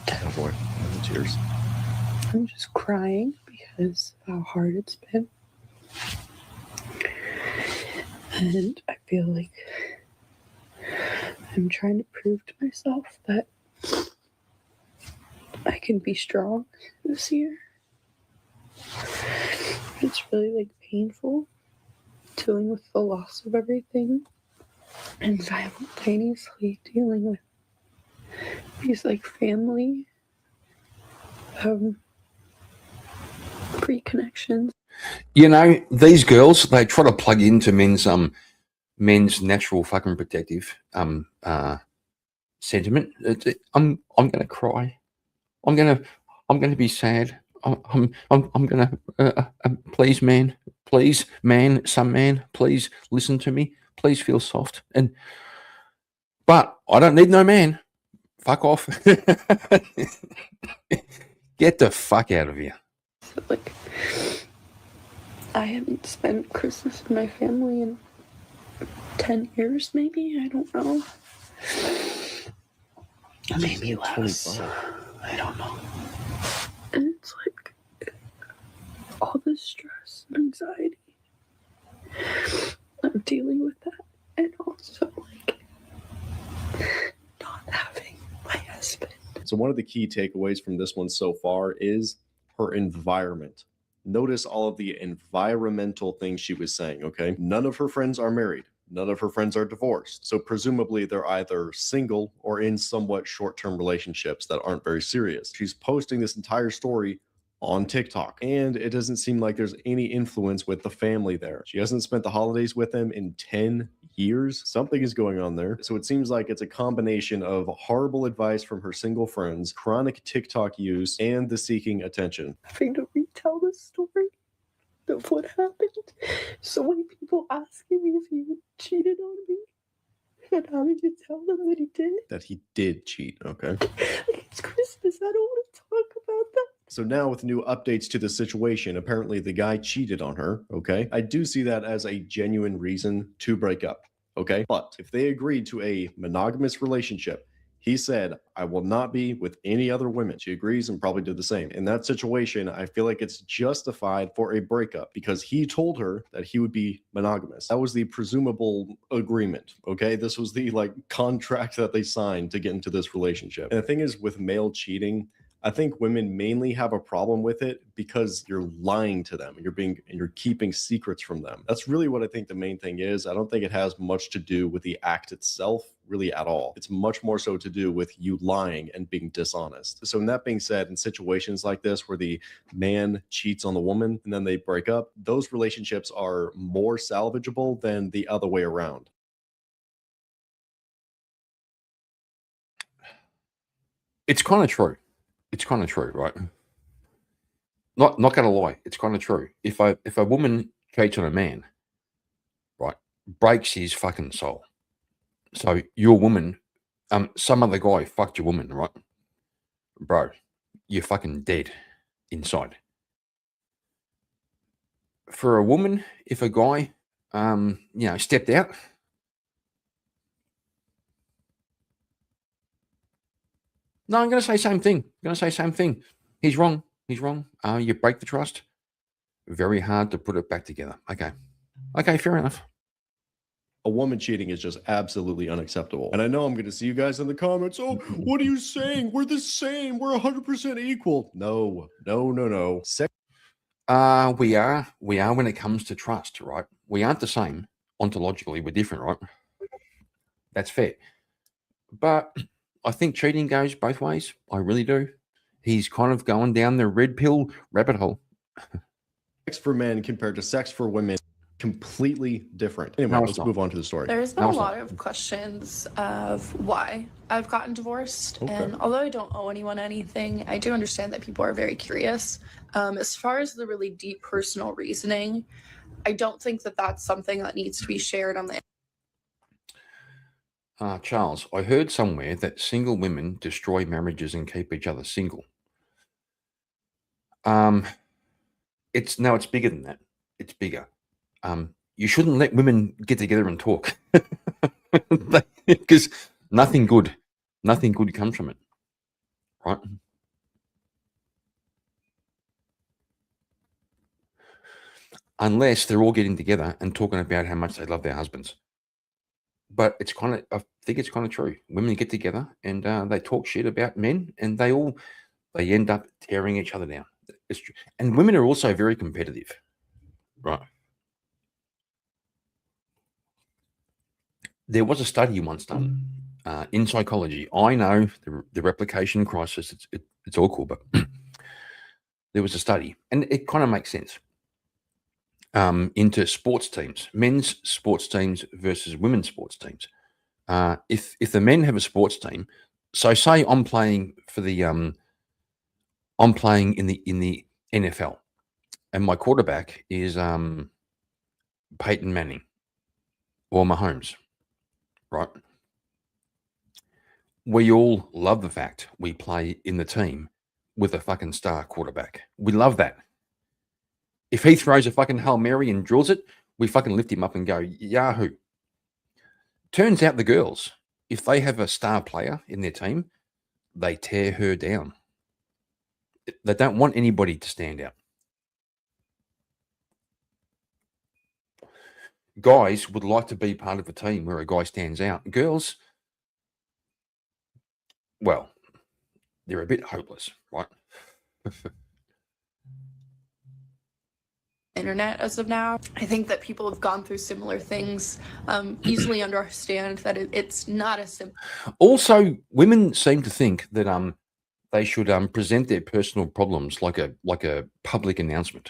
Oh boy, the tears. I'm just crying because of how hard it's been. And I feel like I'm trying to prove to myself that I can be strong this year. It's really like painful dealing with the loss of everything and simultaneously dealing with these like family pre-connections. You know, these girls, they try to plug into men's natural fucking protective sentiment. I'm gonna cry. I'm gonna be sad. I'm gonna please man, some man, please listen to me. Please feel soft. But I don't need no man. Fuck off. Get the fuck out of here. So like I haven't spent Christmas with my family in 10 years, maybe. I don't know. Maybe less. I don't know. And it's like all the stress and anxiety. I'm dealing with that. And also, like, not having my husband. So one of the key takeaways from this one so far is her environment. Notice all of the environmental things she was saying, okay? None of her friends are married. None of her friends are divorced. So presumably they're either single or in somewhat short-term relationships that aren't very serious. She's posting this entire story on TikTok, and it doesn't seem like there's any influence with the family there. She hasn't spent the holidays with them in 10 years. Something is going on there. So it seems like it's a combination of horrible advice from her single friends, chronic TikTok use, and the seeking attention. Having to retell the story of what happened. So many people asking me if he cheated on me, and having to tell them that he did. That he did cheat, okay? It's Christmas. I don't want to talk about that. So now with new updates to the situation, apparently the guy cheated on her, okay? I do see that as a genuine reason to break up, okay? But if they agreed to a monogamous relationship, he said, I will not be with any other women. She agrees and probably did the same. In that situation, I feel like it's justified for a breakup because he told her that he would be monogamous. That was the presumable agreement, okay? This was the like contract that they signed to get into this relationship. And the thing is with male cheating, I think women mainly have a problem with it because you're lying to them and you're keeping secrets from them. That's really what I think the main thing is. I don't think it has much to do with the act itself really at all. It's much more so to do with you lying and being dishonest. So in that being said, in situations like this where the man cheats on the woman and then they break up, those relationships are more salvageable than the other way around. It's kind of true. It's kind of true, right? Not gonna lie, it's kind of true. If a woman cheats on a man, right, breaks his fucking soul. So your woman, some other guy fucked your woman, right, bro? You're fucking dead inside. For a woman, if a guy, stepped out. No, I'm going to say same thing. He's wrong. You break the trust. Very hard to put it back together. Okay, fair enough. A woman cheating is just absolutely unacceptable. And I know I'm going to see you guys in the comments. Oh, what are you saying? We're the same. We're 100% equal. No. We are when it comes to trust, right? We aren't the same. Ontologically, we're different, right? That's fair. But I think cheating goes both ways. I really do. He's kind of going down the red pill rabbit hole. Sex for men compared to sex for women, completely different. Anyway, let's move on to the story. There's been a lot of questions of why I've gotten divorced. Okay. And although I don't owe anyone anything, I do understand that people are very curious. As far as the really deep personal reasoning, I don't think that that's something that needs to be shared on the Charles, I heard somewhere that single women destroy marriages and keep each other single. It's bigger than that. It's bigger. You shouldn't let women get together and talk because nothing good comes from it, right? Unless they're all getting together and talking about how much they love their husbands. But I think it's kind of true. Women get together and they talk shit about men, and they end up tearing each other down. It's true. And women are also very competitive, right? There was a study once done in psychology. I know the replication crisis. It's all cool, but there was a study, and it kind of makes sense. Into sports teams, men's sports teams versus women's sports teams. If the men have a sports team, so say I'm playing in the NFL, and my quarterback is Peyton Manning or Mahomes, right? We all love the fact we play in the team with a fucking star quarterback. We love that. If he throws a fucking Hail Mary and drills it, we fucking lift him up and go, Yahoo. Turns out the girls, if they have a star player in their team, they tear her down. They don't want anybody to stand out. Guys would like to be part of a team where a guy stands out. Girls, well, they're a bit hopeless, right? Internet as of now. I think that people have gone through similar things, easily understand that it's not as simple. Also, women seem to think that they should present their personal problems like a public announcement,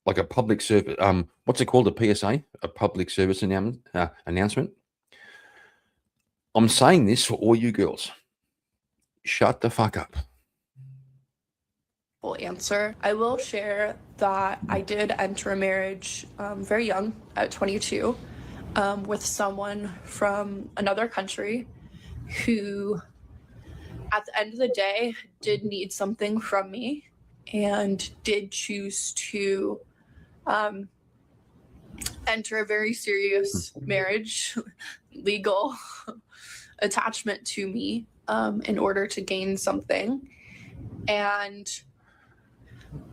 like a public service. What's it called? A PSA, a public service announcement. I'm saying this for all you girls. Shut the fuck up. Answer. I will share that I did enter a marriage very young at 22 with someone from another country who at the end of the day did need something from me and did choose to enter a very serious marriage, legal attachment to me in order to gain something. And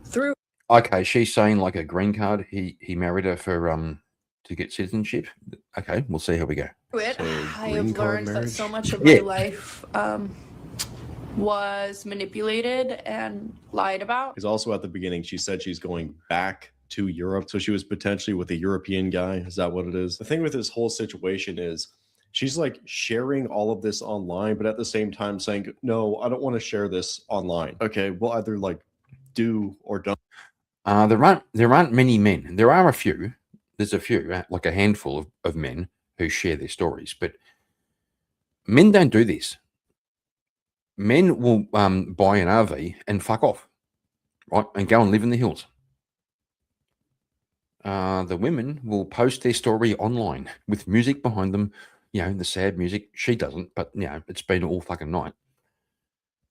through okay, she's saying like a green card. He married her for to get citizenship. Okay, we'll see how we go. it, So, I green have card learned that marriage? so much of Yeah. my life was manipulated and lied about. Because also at the beginning, she said she's going back to Europe. So she was potentially with a European guy. Is that what it is? The thing with this whole situation is she's like sharing all of this online, but at the same time saying, no, I don't want to share this online. Okay, well, either like do or don't. There aren't many men. There are a few. There's a few, like a handful of men who share their stories, but men don't do this. Men will buy an RV and fuck off, right, and go and live in the hills. The women will post their story online with music behind them, you know, the sad music. She doesn't, but you know, it's been all fucking night.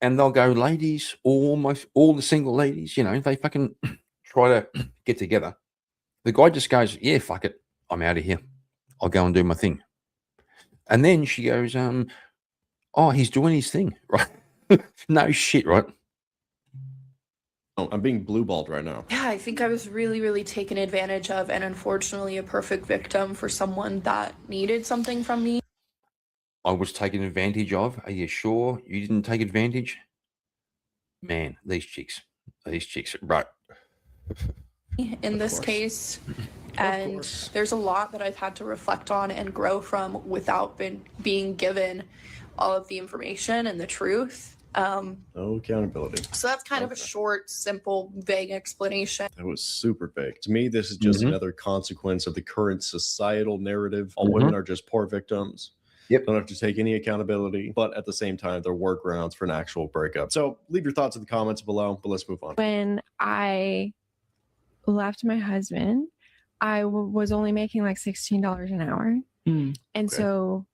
And they'll go, ladies, almost all the single ladies, you know, they fucking try to get together. The guy just goes, yeah, fuck it, I'm out of here. I'll go and do my thing. And then she goes, oh, he's doing his thing, right? No shit, right? Oh, I'm being blue-balled right now. Yeah, I think I was really, really taken advantage of and unfortunately a perfect victim for someone that needed something from me. I was taken advantage of. Are you sure you didn't take advantage? Man, these chicks, right? In this case, and there's a lot that I've had to reflect on and grow from without being given all of the information and the truth. No accountability. So that's kind of a short, simple, vague explanation. That was super vague. To me, this is just Mhm. another consequence of the current societal narrative. All Mhm. women are just poor victims. Yep. Don't have to take any accountability, but at the same time, they're workarounds for an actual breakup. So leave your thoughts in the comments below, but let's move on. When I left my husband, I was only making like $16 an hour. And Okay. so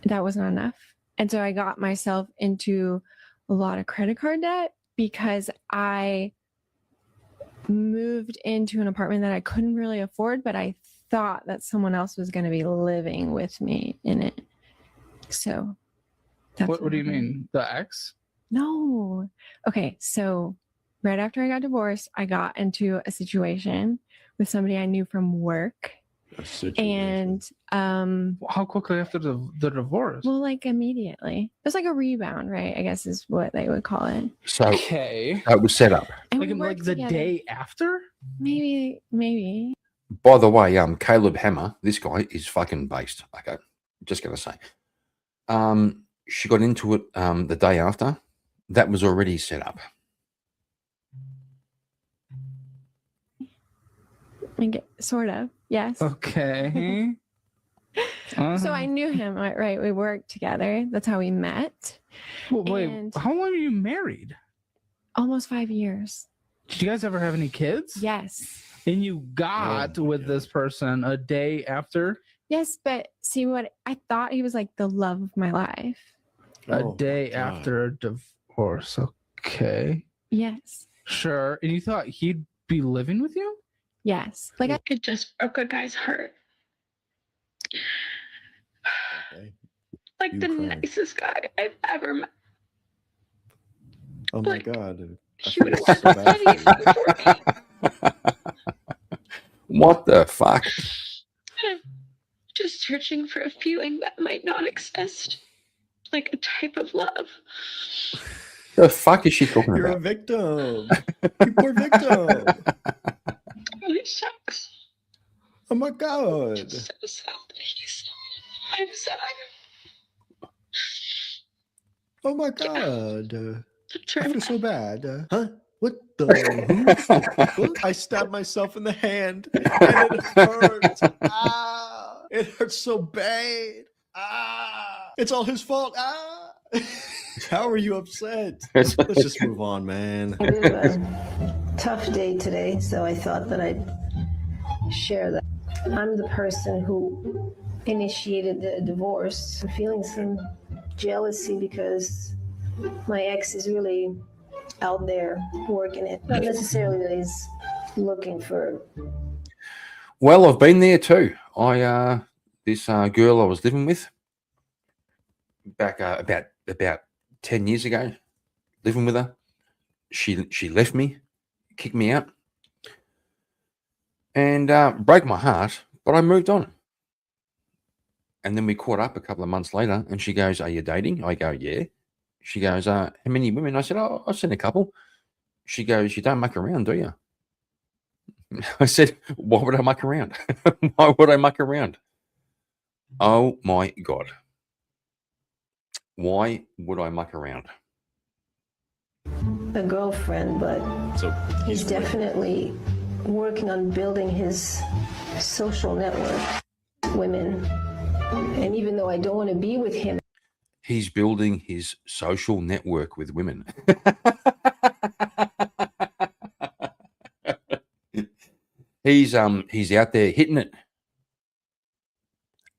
that was not enough. And so I got myself into a lot of credit card debt because I moved into an apartment that I couldn't really afford, but I thought that someone else was going to be living with me in it. So that's What do you happened. mean? The ex? No. Okay, so right after I got divorced, I got into a situation with somebody I knew from work. And how quickly after the divorce? well, like immediately. It was like a rebound, right? I guess is what they would call it. So Okay. it was set up. And Like, we like worked the together. day after? Maybe. By the way, Caleb Hammer, this guy is fucking based. Okay, just gonna say. She got into it the day after. That was already set up. Sort of. Yes. Okay. So I knew him, right? We worked together. That's how we met. Well, wait, And how long are you married? almost 5 years. Did you guys ever have any kids? Yes. And you got with this person a day after? Yes, but see what I thought he was like the love of my life. A Oh day my God. after a divorce. Okay. Yes. Sure. And you thought he'd be living with you? Yes. Like It just broke a guy's heart. Okay. Like You the cry. nicest guy I've ever met. Oh my god. I He would feel have so done bad for anything you. for me. What the fuck? I'm just searching for a feeling that might not exist. Like a type of love. The fuck is she talking You're a about? victim. You poor victim. Really sucks. Oh my god. So selfish. I'm sorry. Oh my god. I feel so bad. Huh? What the? Who? I stabbed myself in the hand and it hurts. Ah! It hurts so bad. Ah! It's all his fault. Ah! How are you upset? Let's just move on, man. I had a tough day today, so I thought that I'd share that. I'm the person who initiated the divorce. I'm feeling some jealousy because my ex is really out there working it. Not necessarily that he's looking for. Well, I've been there too. This girl I was living with back about 10 years ago, living with her. She left me, kicked me out, and broke my heart. But I moved on. And then we caught up a couple of months later, and she goes, "Are you dating?" I go, "Yeah." She goes, "How many women?" I said, "Oh, I've seen a couple." She goes, "You don't muck around, do you?" I said, "Why would I muck around? Why would I muck around?" Oh my God. Why would I muck around? A girlfriend, but so he's definitely working on building his social network. Women. And even though I don't want to be with him, He's building his social network with women. He's out there hitting it.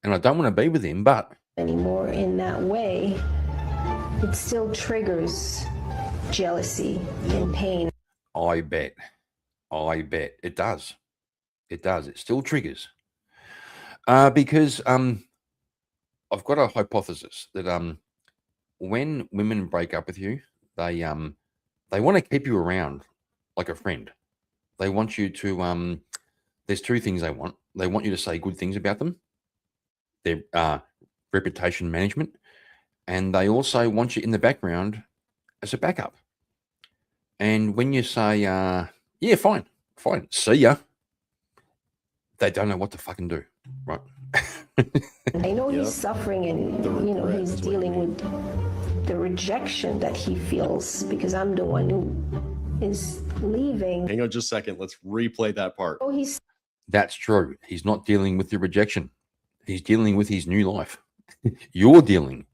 And I don't want to be with him, but anymore in that way, it still triggers jealousy and pain. I bet it does. It does. It still triggers. Because I've got a hypothesis that when women break up with you, they want to keep you around like a friend. They want you to there's two things they want. They want you to say good things about them, their reputation management, and they also want you in the background as a backup. And when you say, yeah, fine, see ya, they don't know what to fucking do, right? I know he's suffering and he's dealing with the rejection that he feels because I'm the one who is leaving. Hang on just a second. Let's replay that part. Oh, he's That's true. He's not dealing with the rejection. He's dealing with his new life. You're dealing.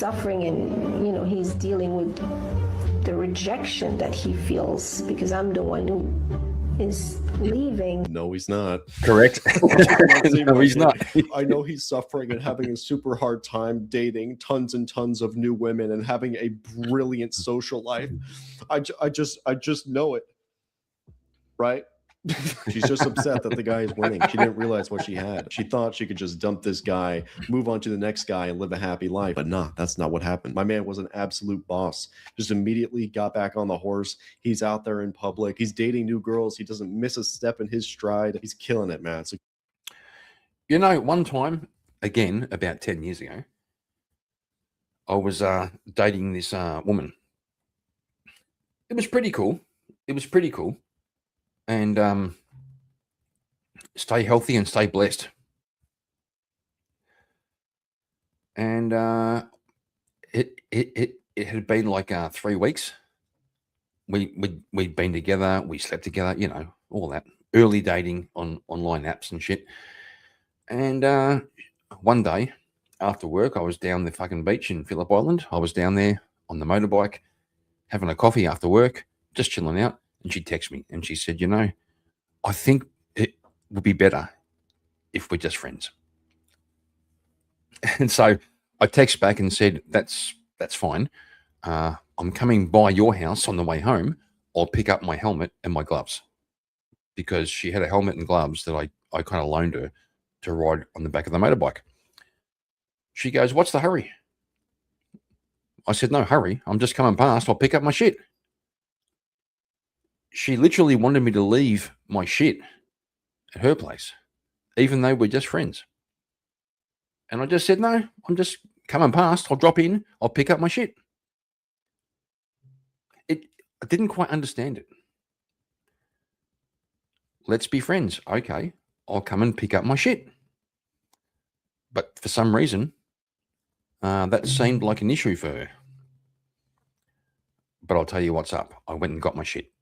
suffering and he's dealing with the rejection that he feels because I'm the one who is leaving. No, he's not. Correct. No, he's not. I know he's suffering and having a super hard time dating tons and tons of new women and having a brilliant social life. I just know it. Right? She's just upset that the guy is winning. She didn't realize what she had. She thought she could just dump this guy, move on to the next guy, and live a happy life. But nah, that's not what happened. My man was an absolute boss. Just immediately got back on the horse. He's out there in public. He's dating new girls. He doesn't miss a step in his stride. He's killing it, man. So, one time, again, about 10 years ago, I was dating this woman. It was pretty cool. And stay healthy and stay blessed. And it had been like 3 weeks. We'd been together, we slept together, all that early dating on online apps and shit. And one day after work, I was down the fucking beach in Phillip Island. I was down there on the motorbike, having a coffee after work, just chilling out. And she texted me and she said, I think it would be better if we're just friends. And so I text back and said, that's fine. I'm coming by your house on the way home. I'll pick up my helmet and my gloves because she had a helmet and gloves that I kind of loaned her to ride on the back of the motorbike. She goes, "What's the hurry?" I said, "No hurry. I'm just coming past. I'll pick up my shit." She literally wanted me to leave my shit at her place, even though we're just friends. And I just said, "No, I'm just coming past. I'll drop in. I'll pick up my shit." I didn't quite understand it. Let's be friends. Okay, I'll come and pick up my shit. But for some reason, that seemed like an issue for her. But I'll tell you what's up. I went and got my shit.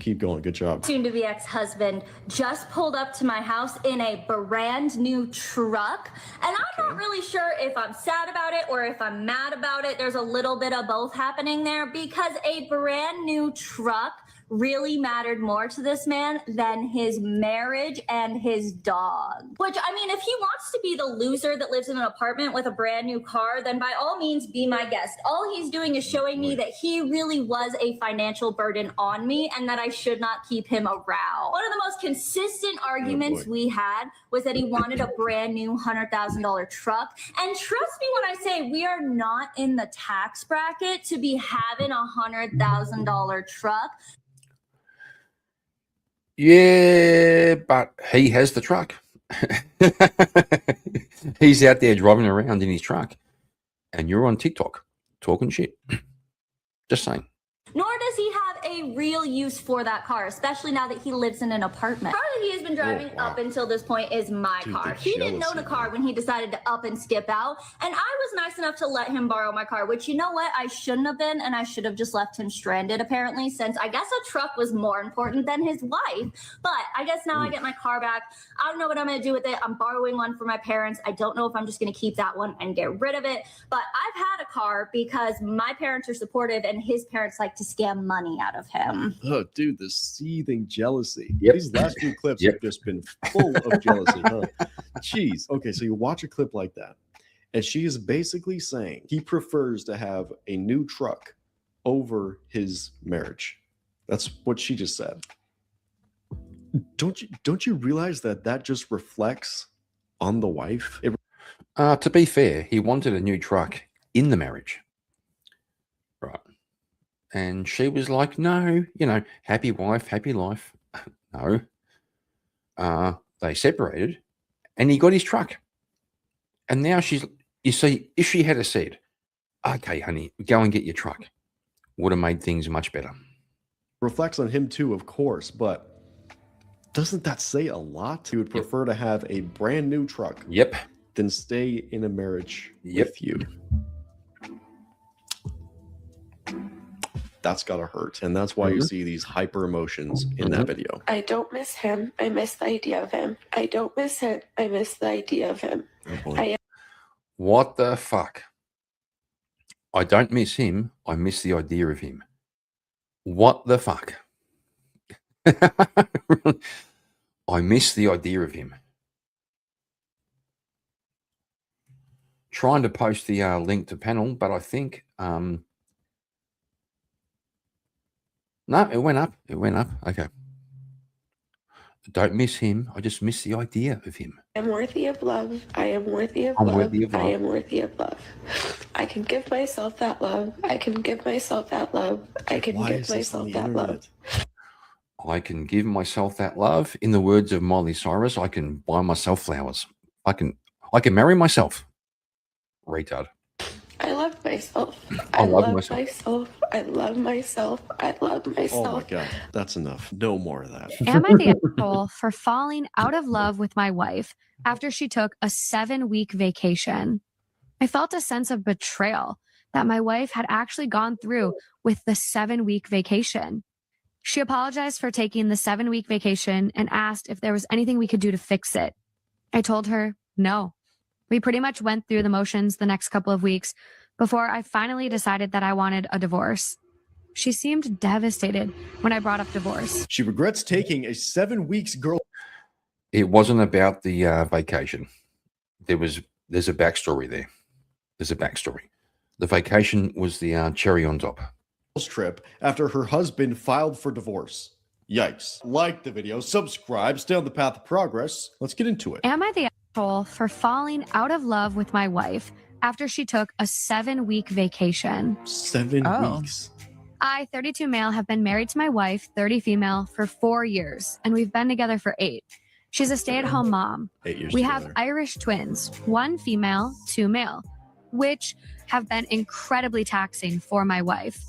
Keep going. Good job. Soon to be ex-husband just pulled up to my house in a brand new truck. And I'm not really sure if I'm sad about it or if I'm mad about it. There's a little bit of both happening there because a brand new truck really mattered more to this man than his marriage and his dog. Which, I mean, if he wants to be the loser that lives in an apartment with a brand new car, then by all means be my guest. All he's doing is showing me that he really was a financial burden on me and that I should not keep him around. One of the most consistent arguments we had was that he wanted a brand new $100,000 truck. And trust me when I say we are not in the tax bracket to be having a $100,000 truck. Yeah, but he has the truck. He's out there driving around in his truck. And you're on TikTok talking shit. Just saying. Nor does he have a real use for that car, especially now that he lives in an apartment. The car that he has been driving up until this point is my car. He didn't own a car when he decided to up and skip out, and I was nice enough to let him borrow my car, which, you know what, I shouldn't have been, and I should have just left him stranded, apparently, since I guess a truck was more important than his wife. But I guess now I get my car back. I don't know what I'm going to do with it. I'm borrowing one from my parents. I don't know if I'm just going to keep that one and get rid of it, but I've had a car because my parents are supportive and his parents like to scam money out of him. Oh, dude, the seething jealousy. These last few clips have just been full of jealousy. Huh? Jeez. Okay, so you watch a clip like that, and she is basically saying he prefers to have a new truck over his marriage. That's what she just said. Don't you realize that just reflects on the wife? To be fair, he wanted a new truck in the marriage. Right. And she was like, "No, happy wife, happy life." No. They separated and he got his truck. And now you see, if she had said, "Okay, honey, go and get your truck," would have made things much better. Reflects on him too, of course, but doesn't that say a lot? He would prefer to have a brand new truck than stay in a marriage with you. That's gotta hurt. And that's why you see these hyper emotions in that video. I don't miss him. I miss the idea of him. I don't miss him. I miss the idea of him. What the fuck? I don't miss him. I miss the idea of him. What the fuck? I miss the idea of him. Trying to post the link to panel, but I think no, it went up. It went up. Okay. Don't miss him. I just miss the idea of him. I am worthy of love. I am worthy of I'm love. worthy of love. I am worthy of love. I can give myself that love. I can give myself that love. I can give myself that love. I can give myself that love. In the words of Miley Cyrus, I can buy myself flowers. I can marry myself. Retard. I love myself. I love myself. I love myself. I love myself. Oh my God, that's enough. No more of that. Am I the asshole for falling out of love with my wife after she took a 7-week vacation? I felt a sense of betrayal that my wife had actually gone through with the 7-week vacation. She apologized for taking the 7-week vacation and asked if there was anything we could do to fix it. I told her no. We pretty much went through the motions the next couple of weeks before I finally decided that I wanted a divorce. She seemed devastated when I brought up divorce. She regrets taking a 7 weeks girl. It wasn't about the vacation. There's a backstory there. There's a backstory. The vacation was the cherry on top. Trip after her husband filed for divorce. Yikes. Like the video, subscribe, stay on the path of progress. Let's get into it. Am I the asshole for falling out of love with my wife after she took a 7-week vacation? 7 weeks. I, 32 male, have been married to my wife, 30 female, for 4 years, and we've been together for 8. She's a stay-at-home mom. 8 years We together. have Irish twins, 1 female, 2 male, which have been incredibly taxing for my wife.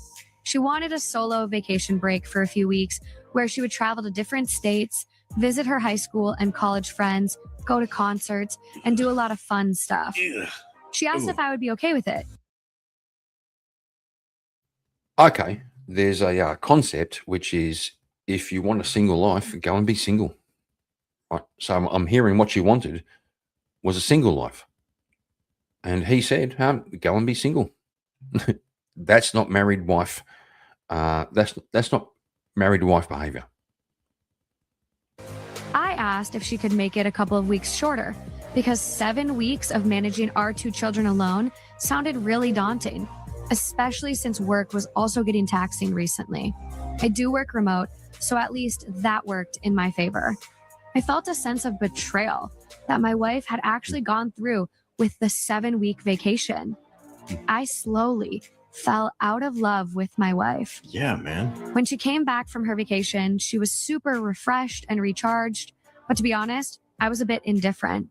She wanted a solo vacation break for a few weeks where she would travel to different states, visit her high school and college friends, go to concerts, and do a lot of fun stuff. She asked if I would be okay with it. Okay, there's a concept which is if you want a single life, go and be single. Right. So I'm hearing what you wanted was a single life, and he said, "Go and be single." That's not married wife. That's not married wife behavior. I asked if she could make it a couple of weeks shorter because 7 weeks of managing our 2 children alone sounded really daunting, especially since work was also getting taxing recently. I do work remote, so at least that worked in my favor. I felt a sense of betrayal that my wife had actually gone through with the 7-week vacation. I slowly fell out of love with my wife. Yeah, man. When she came back from her vacation, she was super refreshed and recharged, but to be honest, I was a bit indifferent.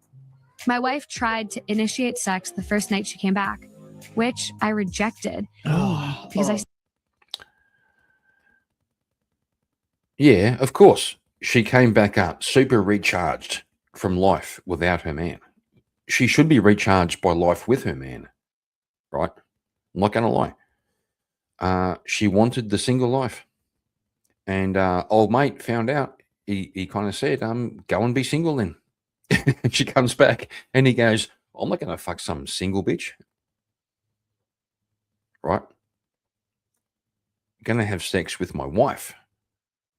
My wife tried to initiate sex the first night she came back, which I rejected because Yeah, of course. She came back up super recharged from life without her man. She should be recharged by life with her man, right? I'm not going to lie. She wanted the single life. And old mate found out. He kind of said, go and be single then. And she comes back and he goes, I'm not going to fuck some single bitch. Right? Going to have sex with my wife.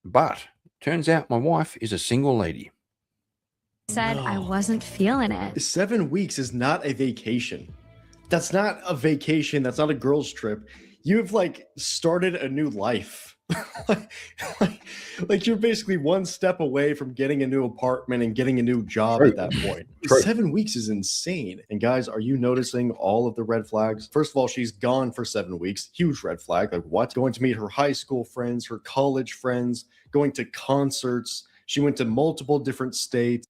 But turns out my wife is a single lady. said I wasn't feeling it. 7 weeks is not a vacation. That's not a vacation. That's not a girl's trip. You've like started a new life. like you're basically one step away from getting a new apartment and getting a new job at that point. 7 weeks is insane. And guys, are you noticing all of the red flags? First of all, she's gone for 7 weeks. Huge red flag. Like what? Going to meet her high school friends, her college friends, going to concerts. She went to multiple different states.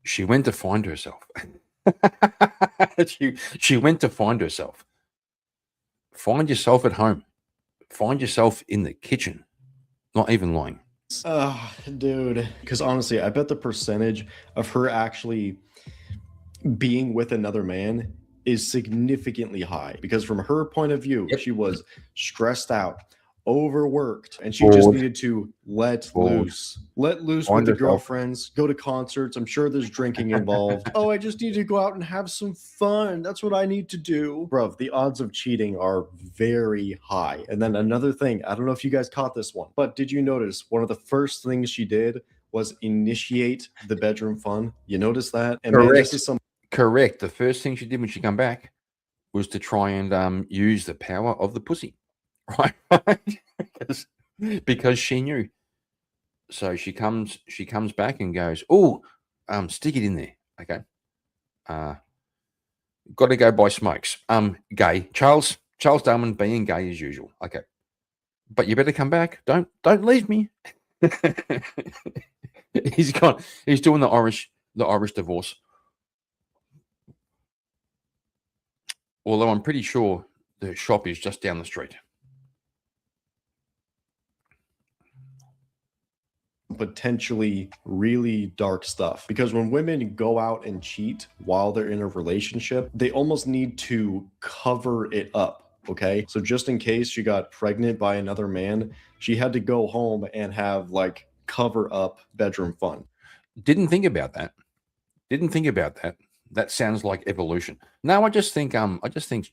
She went to find herself. she went to find herself. Find yourself at home. Find yourself in the kitchen. Not even lying. Dude. Because honestly, I bet the percentage of her actually being with another man is significantly high. Because from her point of view, she was stressed out, overworked, and she just needed to let loose. Let loose with the girlfriends, go to concerts. I'm sure there's drinking involved. Oh, I just need to go out and have some fun. That's what I need to do. Bruv, the odds of cheating are very high. And then another thing, I don't know if you guys caught this one, but did you notice one of the first things she did was initiate the bedroom fun? You notice that? And man, this is some Correct. The first thing she did when she come back was to try and use the power of the pussy. Right? because she knew. So she comes back and goes, oh, stick it in there. Okay. Got to go buy smokes. Gay. Charles Darwin being gay as usual. Okay. But you better come back. Don't leave me. He's doing the Irish divorce. Although I'm pretty sure the shop is just down the street. Potentially really dark stuff, because when women go out and cheat while they're in a relationship, they almost need to cover it up. Okay, so just in case she got pregnant by another man, she had to go home and have like cover up bedroom fun. Didn't think about that. That sounds like evolution. No, I just think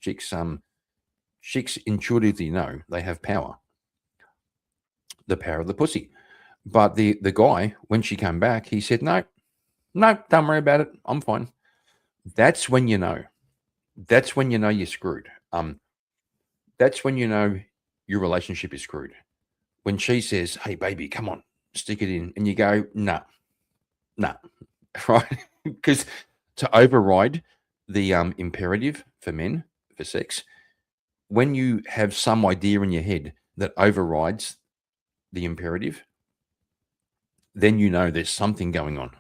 chicks intuitively know they have power. The power of the pussy. But the guy, when she came back, he said, no, don't worry about it. I'm fine. That's when you know. That's when you know you're screwed. That's when you know your relationship is screwed. When she says, hey, baby, come on, stick it in, and you go, no, right? Because to override the imperative for men for sex, when you have some idea in your head that overrides the imperative, then you know there's something going on.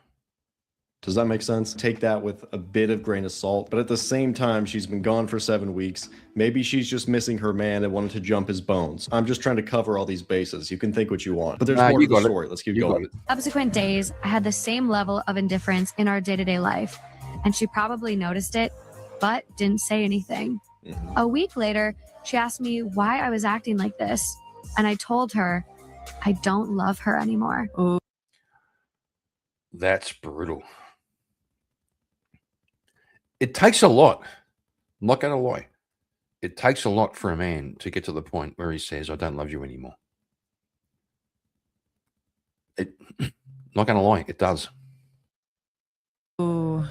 Does that make sense? Take that with a bit of grain of salt. But at the same time, she's been gone for 7 weeks. Maybe she's just missing her man and wanted to jump his bones. I'm just trying to cover all these bases. You can think what you want. But there's more to the story. Let's keep going. Subsequent days, I had the same level of indifference in our day-to-day life, and she probably noticed it, but didn't say anything. A week later, she asked me why I was acting like this, and I told her I don't love her anymore. That's brutal. It takes a lot. I'm not going to lie. It takes a lot for a man to get to the point where he says, I don't love you anymore. Not going to lie, it does. Wow.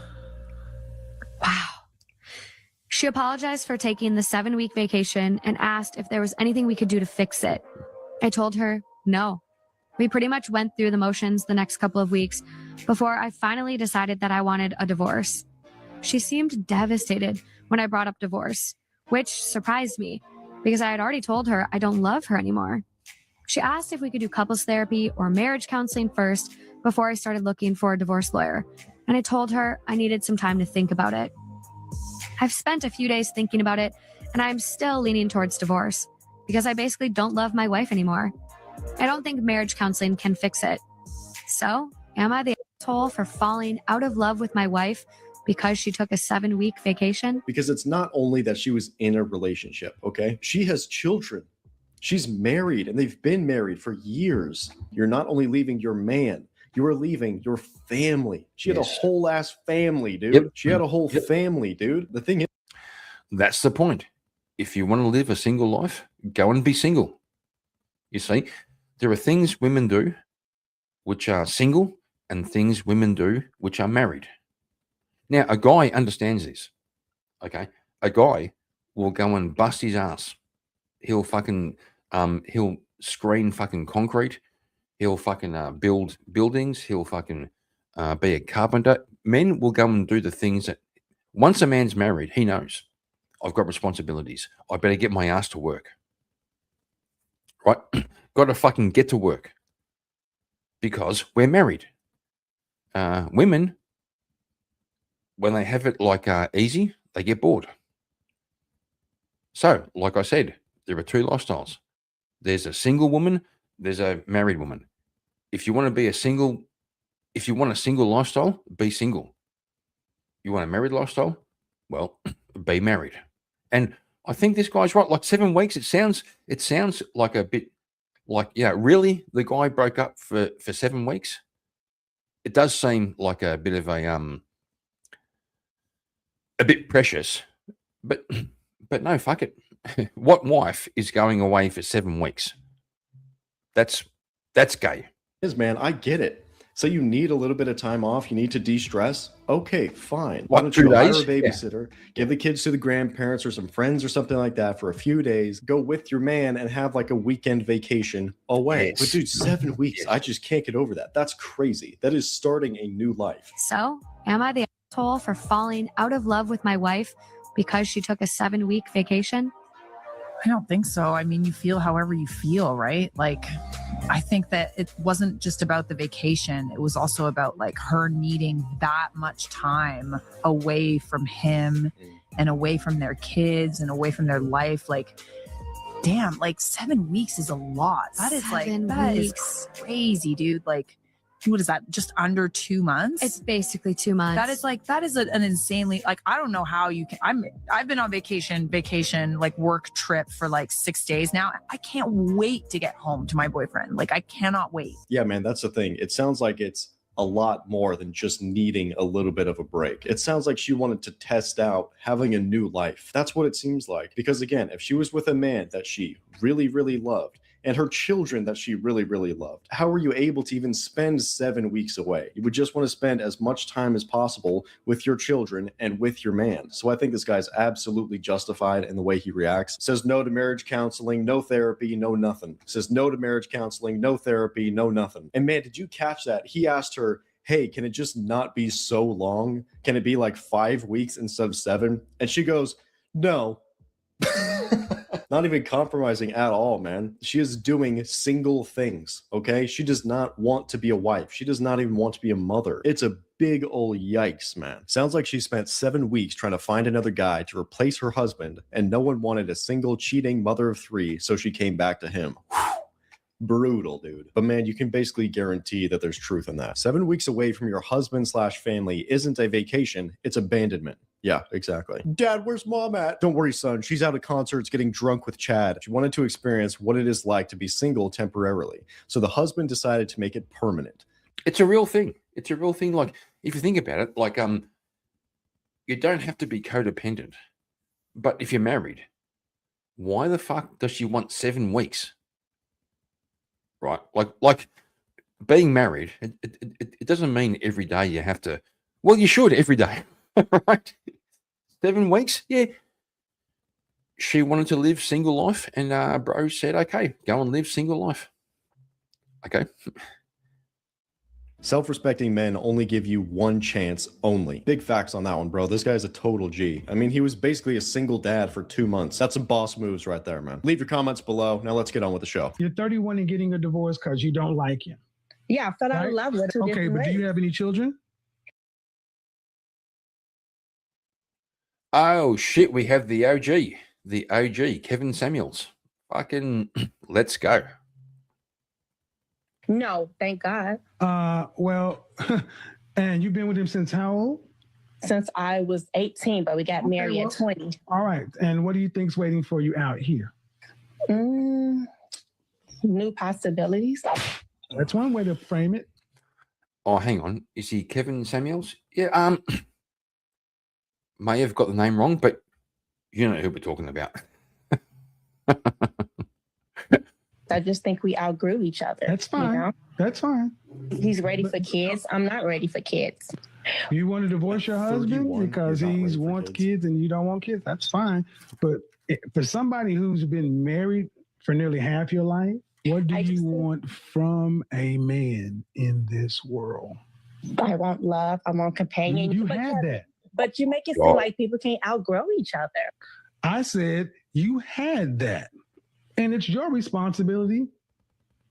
She apologized for taking the 7-week vacation and asked if there was anything we could do to fix it. I told her no. We pretty much went through the motions the next couple of weeks before I finally decided that I wanted a divorce. She seemed devastated when I brought up divorce, which surprised me because I had already told her I don't love her anymore. She asked if we could do couples therapy or marriage counseling first before I started looking for a divorce lawyer, and I told her I needed some time to think about it. I've spent a few days thinking about it, and I'm still leaning towards divorce because I basically don't love my wife anymore. I don't think marriage counseling can fix it. So, am I the asshole for falling out of love with my wife because she took a 7-week vacation? Because it's not only that she was in a relationship, okay? She has children. She's married, and they've been married for years. You're not only leaving your man, you are leaving your family. She had a whole ass family, dude. Yep. She had a whole family, dude. The thing is, That's the point. If you want to live a single life, go and be single. You see, there are things women do which are single and things women do which are married. Now, a guy understands this, okay? A guy will go and bust his ass. He'll fucking, he'll screen fucking concrete. He'll fucking build buildings. He'll fucking be a carpenter. Men will go and do the things that, once a man's married, he knows, I've got responsibilities. I better get my ass to work. Right? Got to fucking get to work because we're married. Women, when they have it like easy, they get bored. So, like I said, there are two lifestyles. There's a single woman, there's a married woman. If you want to be a single, if you want a single lifestyle, be single. You want a married lifestyle? Well, be married. And I think this guy's right. Like 7 weeks, it sounds like a bit like, yeah, really? The guy broke up for 7 weeks? It does seem like a bit of a bit precious, but no, fuck it. What wife is going away for 7 weeks? That's gay. man, I get it. So you need a little bit of time off. You need to de-stress. Okay, fine. Why don't 2 you hire a days? Yeah. babysitter, give the kids to the grandparents or some friends or something like that for a few days, go with your man and have like a weekend vacation away. Yes. But dude, 7 weeks, I just can't get over that. That's crazy. That is starting a new life. So, am I the asshole for falling out of love with my wife because she took a 7-week vacation? I don't think so. I mean, you feel however you feel, right? Like, I think that it wasn't just about the vacation. It was also about like her needing that much time away from him and away from their kids and away from their life. Like, damn, like 7 weeks is a lot. That is like, 7 that is weeks. crazy, dude. Like, what is that? Just under 2 months? It's basically 2 months. That is an insanely, like, I don't know how you can. I've been on vacation, like work trip for like 6 days now. I can't wait to get home to my boyfriend. Like, I cannot wait. Yeah, man, that's the thing. It sounds like it's a lot more than just needing a little bit of a break. It sounds like she wanted to test out having a new life. That's what it seems like. Because again, if she was with a man that she really, really loved, and her children that she really, really loved. How were you able to even spend 7 weeks away? You would just want to spend as much time as possible with your children and with your man. So I think this guy's absolutely justified in the way he reacts. Says no to marriage counseling, no therapy, no nothing. Says no to marriage counseling, no therapy, no nothing. And man, did you catch that? He asked her, hey, can it just not be so long? Can it be like 5 weeks instead of 7? And she goes, no. Not even compromising at all, man. She is doing single things, okay? She does not want to be a wife. She does not even want to be a mother. It's a big old yikes, man. Sounds like she spent 7 weeks trying to find another guy to replace her husband, and no one wanted a single cheating mother of 3, so she came back to him. Brutal, dude. But man, you can basically guarantee that there's truth in that. 7 weeks away from your husband/family isn't a vacation, it's abandonment. Yeah, exactly. Dad, where's mom at? Don't worry, son. She's out at concerts getting drunk with Chad. She wanted to experience what it is like to be single temporarily. So the husband decided to make it permanent. It's a real thing. It's a real thing. Like, if you think about it, like, you don't have to be codependent. But if you're married, why the fuck does she want 7 weeks? Right? Like being married, it doesn't mean every day you have to. Well, you should every day, right? 7 weeks, yeah. She wanted to live single life, and bro said, "Okay, go and live single life." Okay. Self-respecting men only give you one chance only. Big facts on that one, bro. This guy's a total G. I mean, he was basically a single dad for 2 months. That's some boss moves right there, man. Leave your comments below. Now let's get on with the show. You're 31 and getting a divorce because you don't like him. Yeah, I fell out of love with him. Okay, but do you have any children? Oh shit, we have the OG, Kevin Samuels. Fucking let's go. No, thank God. Well, and you've been with him since how old? Since I was 18, but we got married at 20. All right. And what do you think's waiting for you out here? New possibilities. That's one way to frame it. Oh, hang on. Is he Kevin Samuels? Yeah. May have got the name wrong, but you know who we're talking about. I just think we outgrew each other. That's fine. You know? That's fine. He's ready for kids. I'm not ready for kids. You want to divorce your husband because he wants kids and you don't want kids? That's fine. But for somebody who's been married for nearly half your life, what do you want from a man in this world? I want love. I want companion. You had that. But you make it seem like people can't outgrow each other. I said you had that. And it's your responsibility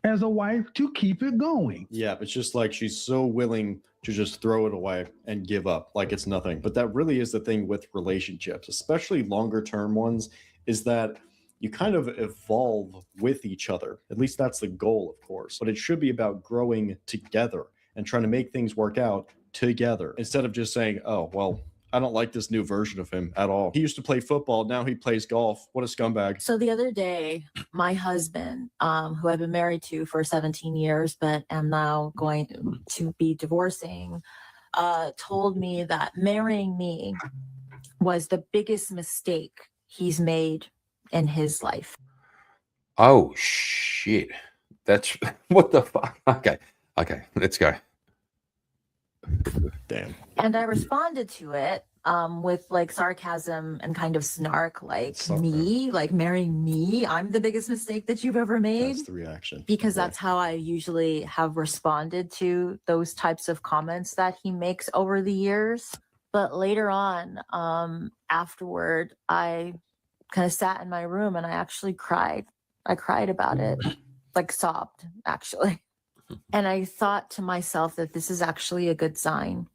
as a wife to keep it going. Yeah, it's just like she's so willing to just throw it away and give up like it's nothing. But that really is the thing with relationships, especially longer term ones, is that you kind of evolve with each other. At least that's the goal, of course. But it should be about growing together and trying to make things work out together instead of just saying, oh, well, I don't like this new version of him at all. He used to play football. Now he plays golf. What a scumbag. So the other day, my husband, who I've been married to for 17 years, but am now going to be divorcing, told me that marrying me was the biggest mistake he's made in his life. Oh, shit. That's what the fuck? Okay, let's go. Damn. And I responded to it with like sarcasm and kind of snark, like me, like marrying me. I'm the biggest mistake that you've ever made. That's the reaction. Because that's how I usually have responded to those types of comments that he makes over the years. But later on, afterward, I kind of sat in my room and I actually cried. I cried about it, like sobbed, actually. And I thought to myself that this is actually a good sign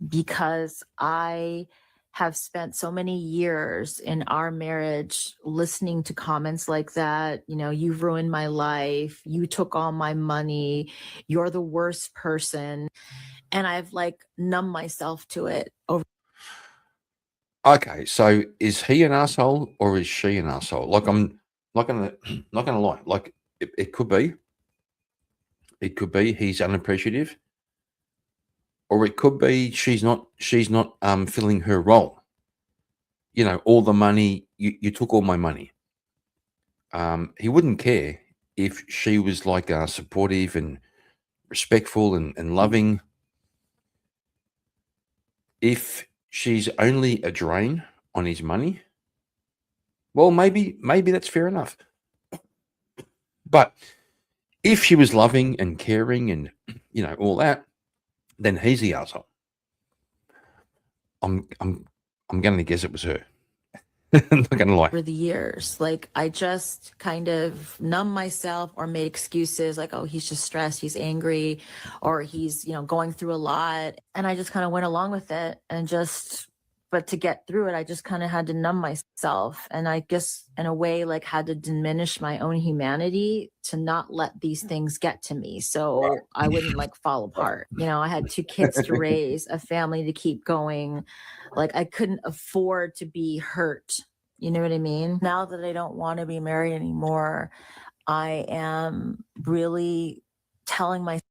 because I have spent so many years in our marriage listening to comments like that. You know, you've ruined my life. You took all my money. You're the worst person. And I've like numbed myself to it over. Okay, so is he an asshole or is she an asshole? Like, I'm not gonna lie. Like, it could be. It could be he's unappreciative, or it could be she's not filling her role. You know, all the money you took all my money. He wouldn't care if she was like supportive and respectful and loving. If she's only a drain on his money, well, maybe that's fair enough. But if she was loving and caring and, you know, all that, then he's the asshole. I'm going to guess it was her. I'm not going to lie. Over the years, like I just kind of numb myself or made excuses like, oh, he's just stressed, he's angry, or he's, you know, going through a lot. And I just kind of went along with it and but to get through it, I just kind of had to numb myself. And I guess in a way, like had to diminish my own humanity to not let these things get to me. So I wouldn't like fall apart. You know, I had 2 kids to raise, a family to keep going. Like I couldn't afford to be hurt. You know what I mean? Now that I don't want to be married anymore, I am really telling myself.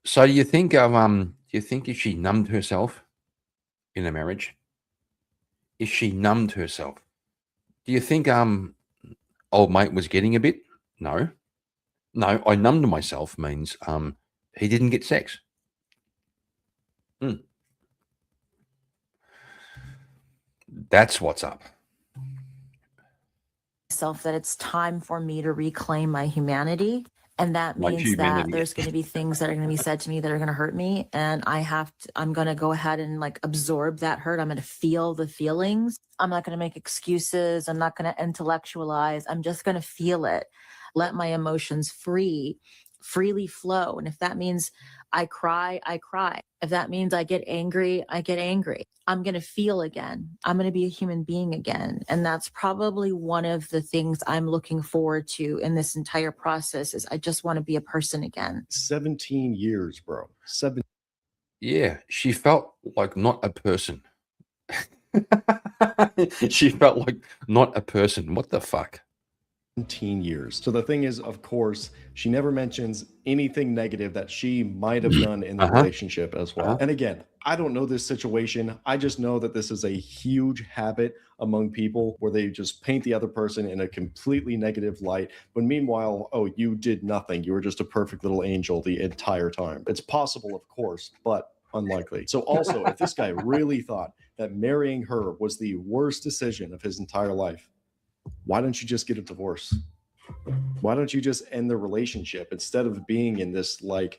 So do you think if she numbed herself in a marriage, if she numbed herself, do you think old mate was getting a bit? No, I numbed myself means he didn't get sex. That's what's up. That it's time for me to reclaim my humanity. And that Like means that humanity. there's going to be things that are going to be said to me that are going to hurt me. And I'm going to go ahead and like absorb that hurt. I'm going to feel the feelings. I'm not going to make excuses. I'm not going to intellectualize. I'm just going to feel it. Let my emotions freely flow. And if that means I cry, I cry. If that means I get angry, I get angry. I'm going to feel again. I'm going to be a human being again. And that's probably one of the things I'm looking forward to in this entire process is I just want to be a person again. 17 years, bro. Yeah, she felt like not a person. She felt like not a person. What the fuck? 17 years. So the thing is, of course, she never mentions anything negative that she might have done in the relationship as well. And again, I don't know this situation. I just know that this is a huge habit among people where they just paint the other person in a completely negative light. But meanwhile, oh, you did nothing. You were just a perfect little angel the entire time. It's possible, of course, but unlikely. So also, if this guy really thought that marrying her was the worst decision of his entire life, why don't you just get a divorce? Why don't you just end the relationship instead of being in this like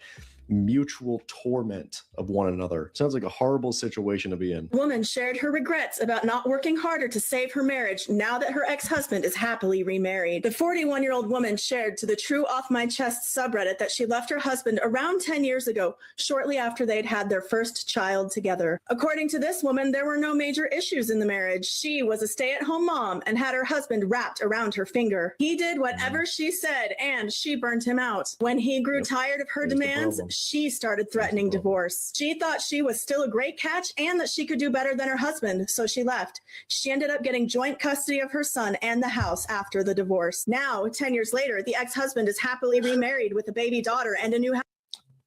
mutual torment of one another? Sounds like a horrible situation to be in. Woman shared her regrets about not working harder to save her marriage now that her ex-husband is happily remarried. The 41-year-old woman shared to the True Off My Chest subreddit that she left her husband around 10 years ago, shortly after they'd had their first child together. According to this woman, there were no major issues in the marriage. She was a stay-at-home mom and had her husband wrapped around her finger. He did whatever she said, and she burnt him out. When he grew tired of her demands, she started threatening divorce. She thought she was still a great catch and that she could do better than her husband, so she left. She ended up getting joint custody of her son and the house after the divorce. Now, 10 years later, the ex-husband is happily remarried with a baby daughter and a new house.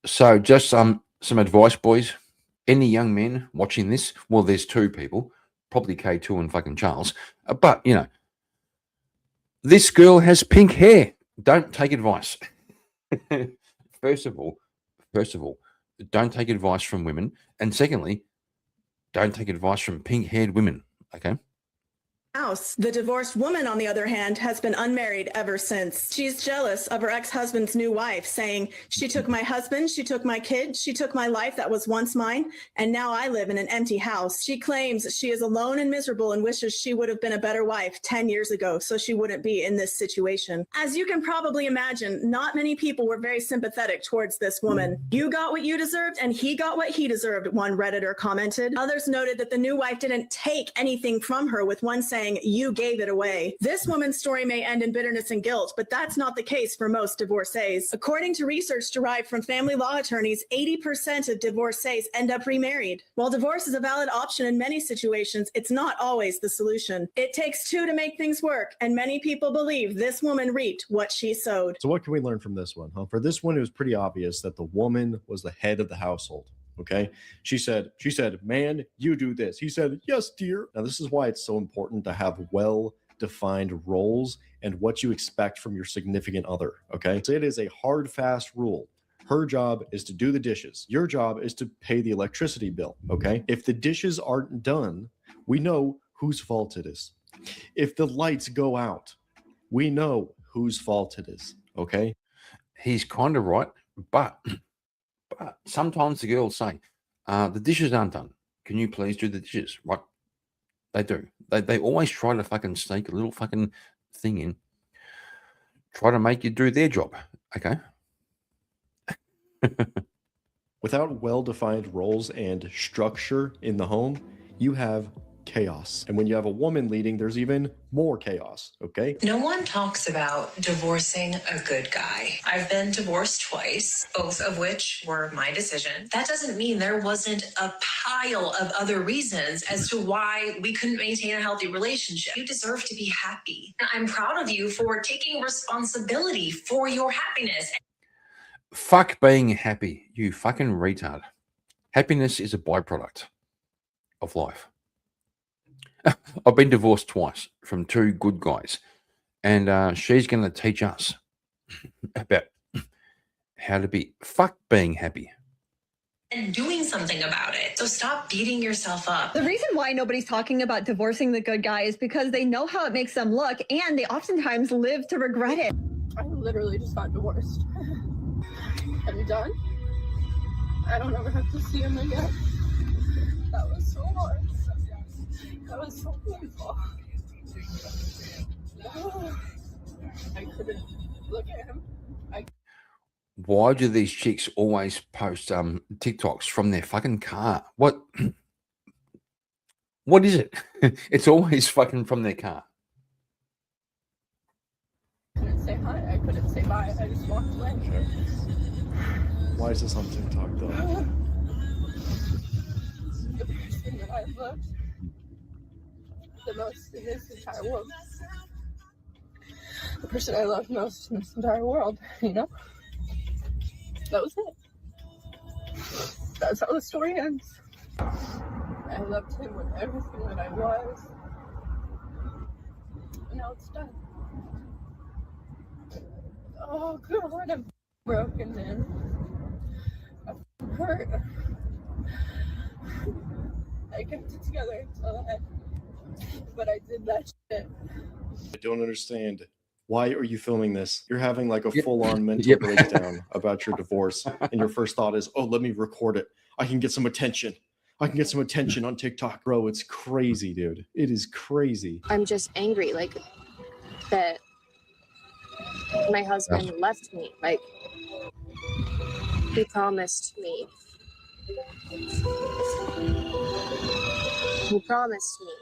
So just some advice, boys. Any young men watching this, well, there's 2 people, probably K2 and fucking Charles. But, you know, this girl has pink hair. Don't take advice. First of all, don't take advice from women. And secondly, don't take advice from pink-haired women, okay? House. The divorced woman, on the other hand, has been unmarried ever since. She's jealous of her ex-husband's new wife, saying, she took my husband, she took my kid, she took my life that was once mine, and now I live in an empty house. She claims she is alone and miserable and wishes she would have been a better wife 10 years ago so she wouldn't be in this situation. As you can probably imagine, not many people were very sympathetic towards this woman. You got what you deserved and he got what he deserved, one Redditor commented. Others noted that the new wife didn't take anything from her, with one saying, you gave it away. This woman's story may end in bitterness and guilt, but that's not the case for most divorcees. According to research derived from family law attorneys, 80% of divorcees end up remarried. While divorce is a valid option in many situations, it's not always the solution. It takes 2 to make things work, and many people believe this woman reaped what she sowed. So what can we learn from this one? For this one, it was pretty obvious that the woman was the head of the household. Okay. She said, man, you do this. He said, yes, dear. Now, this is why it's so important to have well defined roles and what you expect from your significant other. Okay. So it is a hard, fast rule. Her job is to do the dishes. Your job is to pay the electricity bill. Okay. If the dishes aren't done, we know whose fault it is. If the lights go out, we know whose fault it is. Okay. He's kind of right, but sometimes the girls say, the dishes aren't done. Can you please do the dishes? Right. They do. They always try to fucking sneak a little fucking thing in. Try to make you do their job. Okay. Without well-defined roles and structure in the home, you have chaos. And when you have a woman leading, there's even more chaos, okay? No one talks about divorcing a good guy. I've been divorced twice, both of which were my decision. That doesn't mean there wasn't a pile of other reasons as to why we couldn't maintain a healthy relationship. You deserve to be happy. And I'm proud of you for taking responsibility for your happiness. Fuck being happy, you fucking retard. Happiness is a byproduct of life. I've been divorced twice from two good guys, and she's going to teach us about how to be fuck being happy. And doing something about it. So stop beating yourself up. The reason why nobody's talking about divorcing the good guy is because they know how it makes them look, and they oftentimes live to regret it. I literally just got divorced. I'm done. I don't ever have to see him again. That was so hard. That was so painful. I couldn't look at him. Why do these chicks always post TikToks from their fucking car? What is it? It's always fucking from their car. I couldn't say hi. I couldn't say bye. I just walked away. Why is this on TikTok though? The person that I loved the most in this entire world. The person I loved most in this entire world, you know? That was it. That's how the story ends. I loved him with everything that I was. And now it's done. Oh, God, I'm broken, man. I'm hurt. I kept it together until I, but I did that shit. I don't understand. Why are you filming this? You're having like a full-on mental breakdown about your divorce, and your first thought is, oh, let me record it. I can get some attention. I can get some attention on TikTok. Bro, it's crazy, dude. It is crazy. I'm just angry, like, that my husband left me. Like, he promised me. He promised me.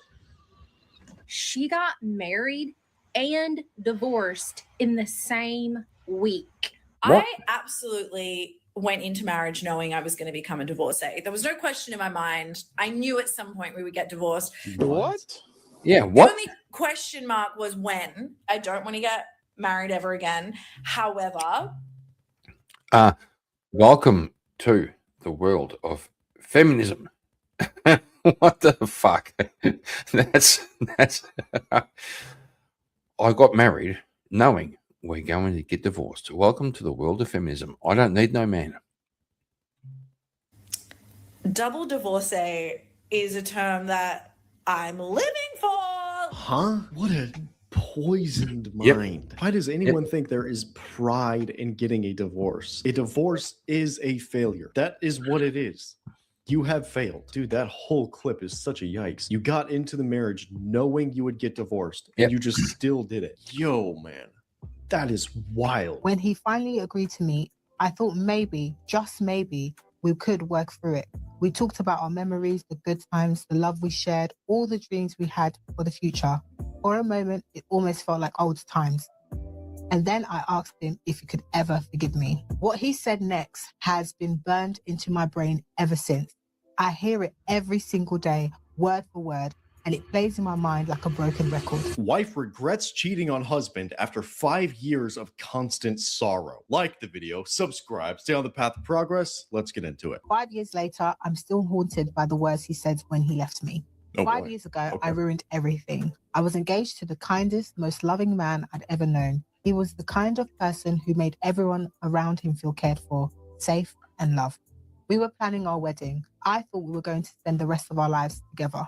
She got married and divorced in the same week. I absolutely went into marriage knowing I was going to become a divorcee. There was no question in my mind. I knew at some point we would get divorced. What? Yeah, The what? only question mark was when. I don't want to get married ever again. However, Welcome to the world of feminism. What the fuck? That's I got married knowing we're going to get divorced. Welcome to the world of feminism. I don't need no man. double divorcee is a term that I'm living for. Huh? What a poisoned Yep. mind. Why does anyone think there is pride in getting a divorce? A divorce is a failure. That is what it is. You have failed. Dude, that whole clip is such a yikes. You got into the marriage knowing you would get divorced, and Yep. you just still did it. Yo, man. That is wild. When he finally agreed to meet, I thought maybe, just maybe, we could work through it. We talked about our memories, the good times, the love we shared, all the dreams we had for the future. For a moment, it almost felt like old times. And then I asked him if he could ever forgive me. What he said next has been burned into my brain ever since. I hear it every single day, word for word, and it plays in my mind like a broken record. Wife regrets cheating on husband after 5 years of constant sorrow. Like the video, subscribe, stay on the path of progress. Let's get into it. 5 years later, I'm still haunted by the words he said when he left me. Oh, 5 boy. years ago, Okay. I ruined everything. I was engaged to the kindest, most loving man I'd ever known. He was the kind of person who made everyone around him feel cared for, safe, and loved. We were planning our wedding. I thought we were going to spend the rest of our lives together.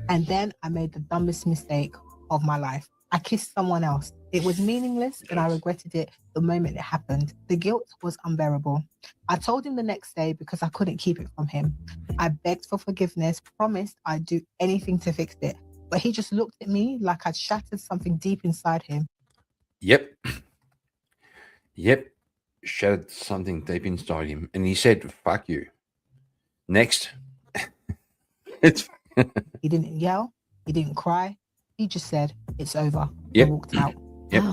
And then I made the dumbest mistake of my life. I kissed someone else. It was meaningless and I regretted it the moment it happened. The guilt was unbearable. I told him the next day because I couldn't keep it from him. I begged for forgiveness, promised I'd do anything to fix it. But he just looked at me like I'd shattered something deep inside him. Yep. Yep. Shattered something deep inside him. And he said, fuck you. Next. It's He didn't yell. He didn't cry. He just said, it's over. Yep. And walked out. Yep.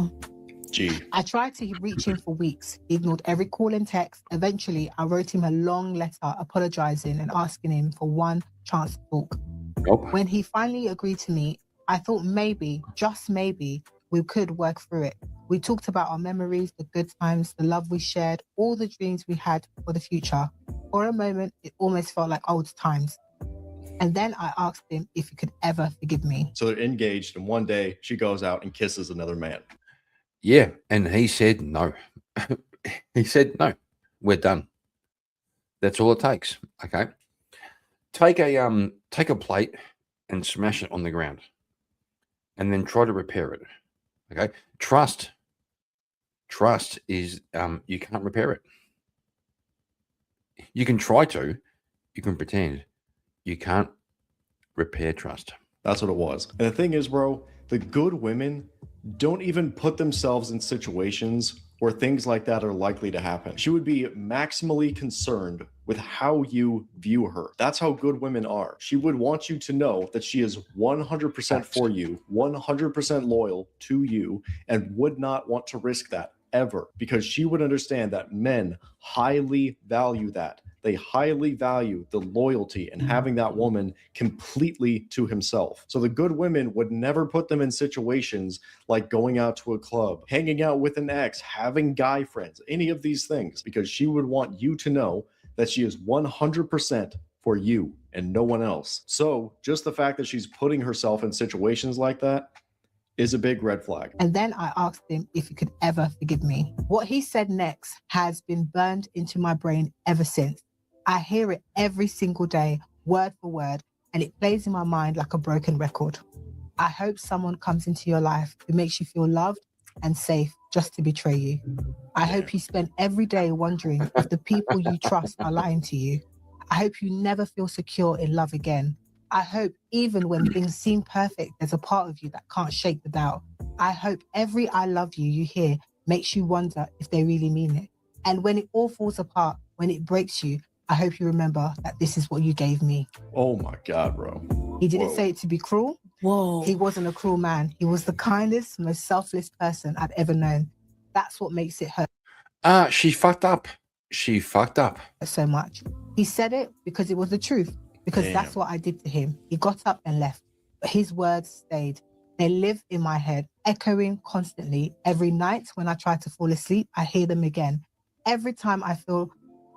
Gee. I tried to reach him for weeks. He ignored every call and text. Eventually, I wrote him a long letter apologizing and asking him for one chance to talk. Nope. When he finally agreed to meet, I thought maybe, just maybe, we could work through it. We talked about our memories, the good times, the love we shared, all the dreams we had for the future. For a moment, it almost felt like old times. And then I asked him if he could ever forgive me. So they're engaged, and one day she goes out and kisses another man. Yeah. And he said no. He said no. We're done. That's all it takes. Okay. Take a plate and smash it on the ground. And then try to repair it. Okay. Trust is you can't repair it. You can try to, you can pretend. You can't repair trust. That's what it was. And the thing is, bro, the good women don't even put themselves in situations where things like that are likely to happen. She would be maximally concerned with how you view her. That's how good women are. She would want you to know that she is 100% for you, 100% loyal to you, and would not want to risk that ever, because she would understand that men highly value that. They highly value the loyalty and having that woman completely to himself. So the good women would never put them in situations like going out to a club, hanging out with an ex, having guy friends, any of these things, because she would want you to know that she is 100% for you and no one else. So just the fact that she's putting herself in situations like that is a big red flag. And then I asked him if he could ever forgive me. What he said next has been burned into my brain ever since. I hear it every single day, word for word, and it plays in my mind like a broken record. I hope someone comes into your life who makes you feel loved and safe just to betray you. I hope you spend every day wondering if the people you trust are lying to you. I hope you never feel secure in love again. I hope even when things seem perfect, there's a part of you that can't shake the doubt. I hope every I love you you hear makes you wonder if they really mean it. And when it all falls apart, when it breaks you, I hope you remember that this is what you gave me. Oh my God, bro. He didn't say it to be cruel. Whoa. He wasn't a cruel man. He was the kindest, most selfless person I'd ever known. That's what makes it hurt She fucked up. She fucked up. so much. He said it because it was the truth, because Damn. that's what I did to him. He got up and left, but his words stayed. They live in my head, echoing constantly. Every night when I try to fall asleep, I hear them again. Every time I feel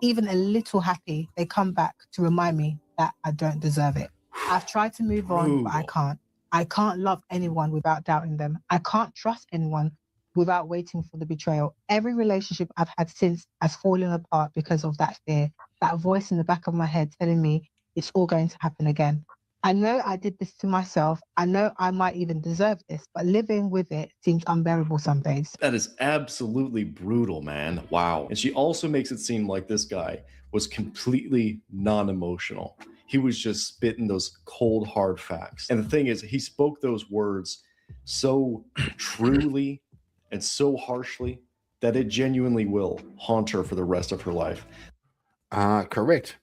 even a little happy, they come back to remind me that I don't deserve it. I've tried to move on, but I can't. I can't love anyone without doubting them. I can't trust anyone without waiting for the betrayal. Every relationship I've had since has fallen apart because of that fear, that voice in the back of my head telling me it's all going to happen again. I know I did this to myself. I know I might even deserve this, but living with it seems unbearable some days. That is absolutely brutal, man. Wow. And she also makes it seem like this guy was completely non-emotional. He was just spitting those cold, hard facts. And the thing is, he spoke those words so truly and so harshly that it genuinely will haunt her for the rest of her life. Correct.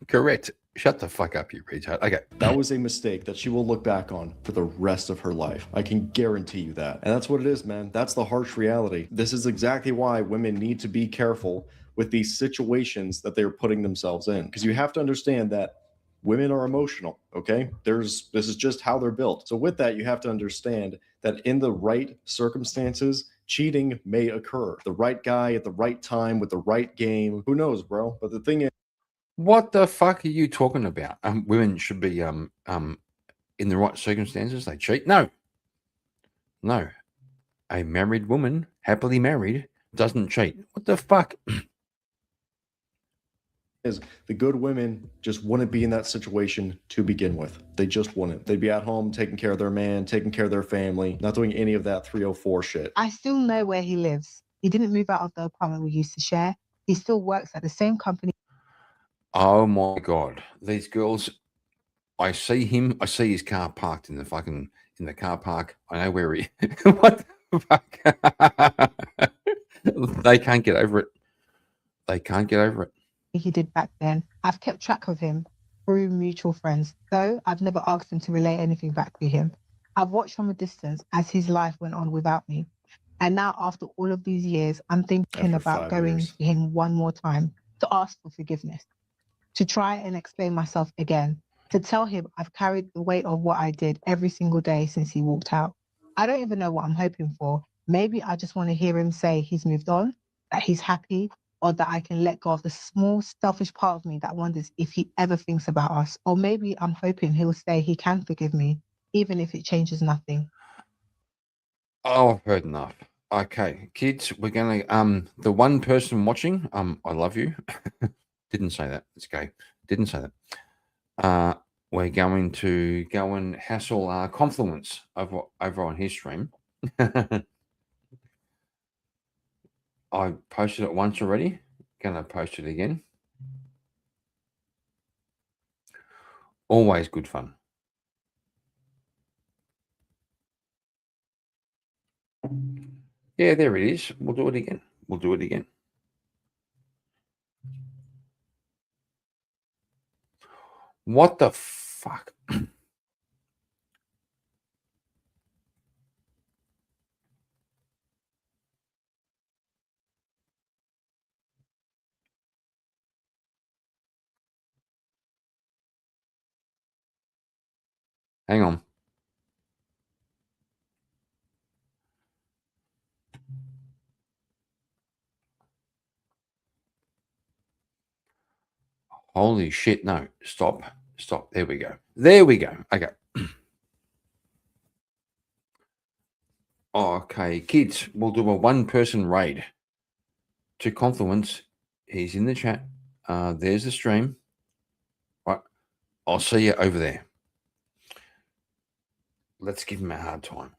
Correct. Shut the fuck up, you retard. Okay. That was a mistake that she will look back on for the rest of her life. I can guarantee you that. And that's what it is, man. That's the harsh reality. This is exactly why women need to be careful with these situations that they're putting themselves in. Because you have to understand that women are emotional, okay? This is just how they're built. So with that, you have to understand that in the right circumstances, cheating may occur. The right guy at the right time with the right game. Who knows, bro? But the thing is, What the fuck are you talking about? Women should be in the right circumstances. They cheat. No. A married woman, happily married, doesn't cheat. What the fuck? Is the good women just wouldn't be in that situation to begin with. They just wouldn't. They'd be at home taking care of their man, taking care of their family, not doing any of that 304 shit. I still know where he lives. He didn't move out of the apartment we used to share. He still works at the same company. Oh my god, these girls! I see him. I see his car parked in the car park. I know where he. What the fuck? They can't get over it. They can't get over it. He did back then. I've kept track of him through mutual friends, though I've never asked him to relay anything back to him. I've watched from a distance as his life went on without me. And now, after all of these years, I'm thinking about going to him one more time to ask for forgiveness, to try and explain myself again, to tell him I've carried the weight of what I did every single day since he walked out. I don't even know what I'm hoping for. Maybe I just want to hear him say he's moved on, that he's happy, or that I can let go of the small, selfish part of me that wonders if he ever thinks about us. Or maybe I'm hoping he'll say he can forgive me, even if it changes nothing. Oh, I've heard enough. Okay, kids, we're gonna the one person watching, I love you. Didn't say that. It's okay. Didn't say that. We're going to go and hassle Confluence over on his stream. I posted it once already. Gonna post it again. Always good fun. Yeah, there it is. We'll do it again. We'll do it again. What the fuck? Hang on. Holy shit. No, stop. Stop. There we go. There we go. Okay. Okay, kids, we'll do a one-person raid to Confluence. He's in the chat. There's the stream. Right. I'll see you over there. Let's give him a hard time.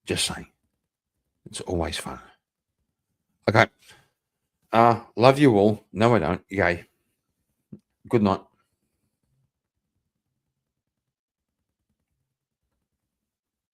Just saying. It's always fun. Okay. Love you all. No, I don't. Yay. Good night.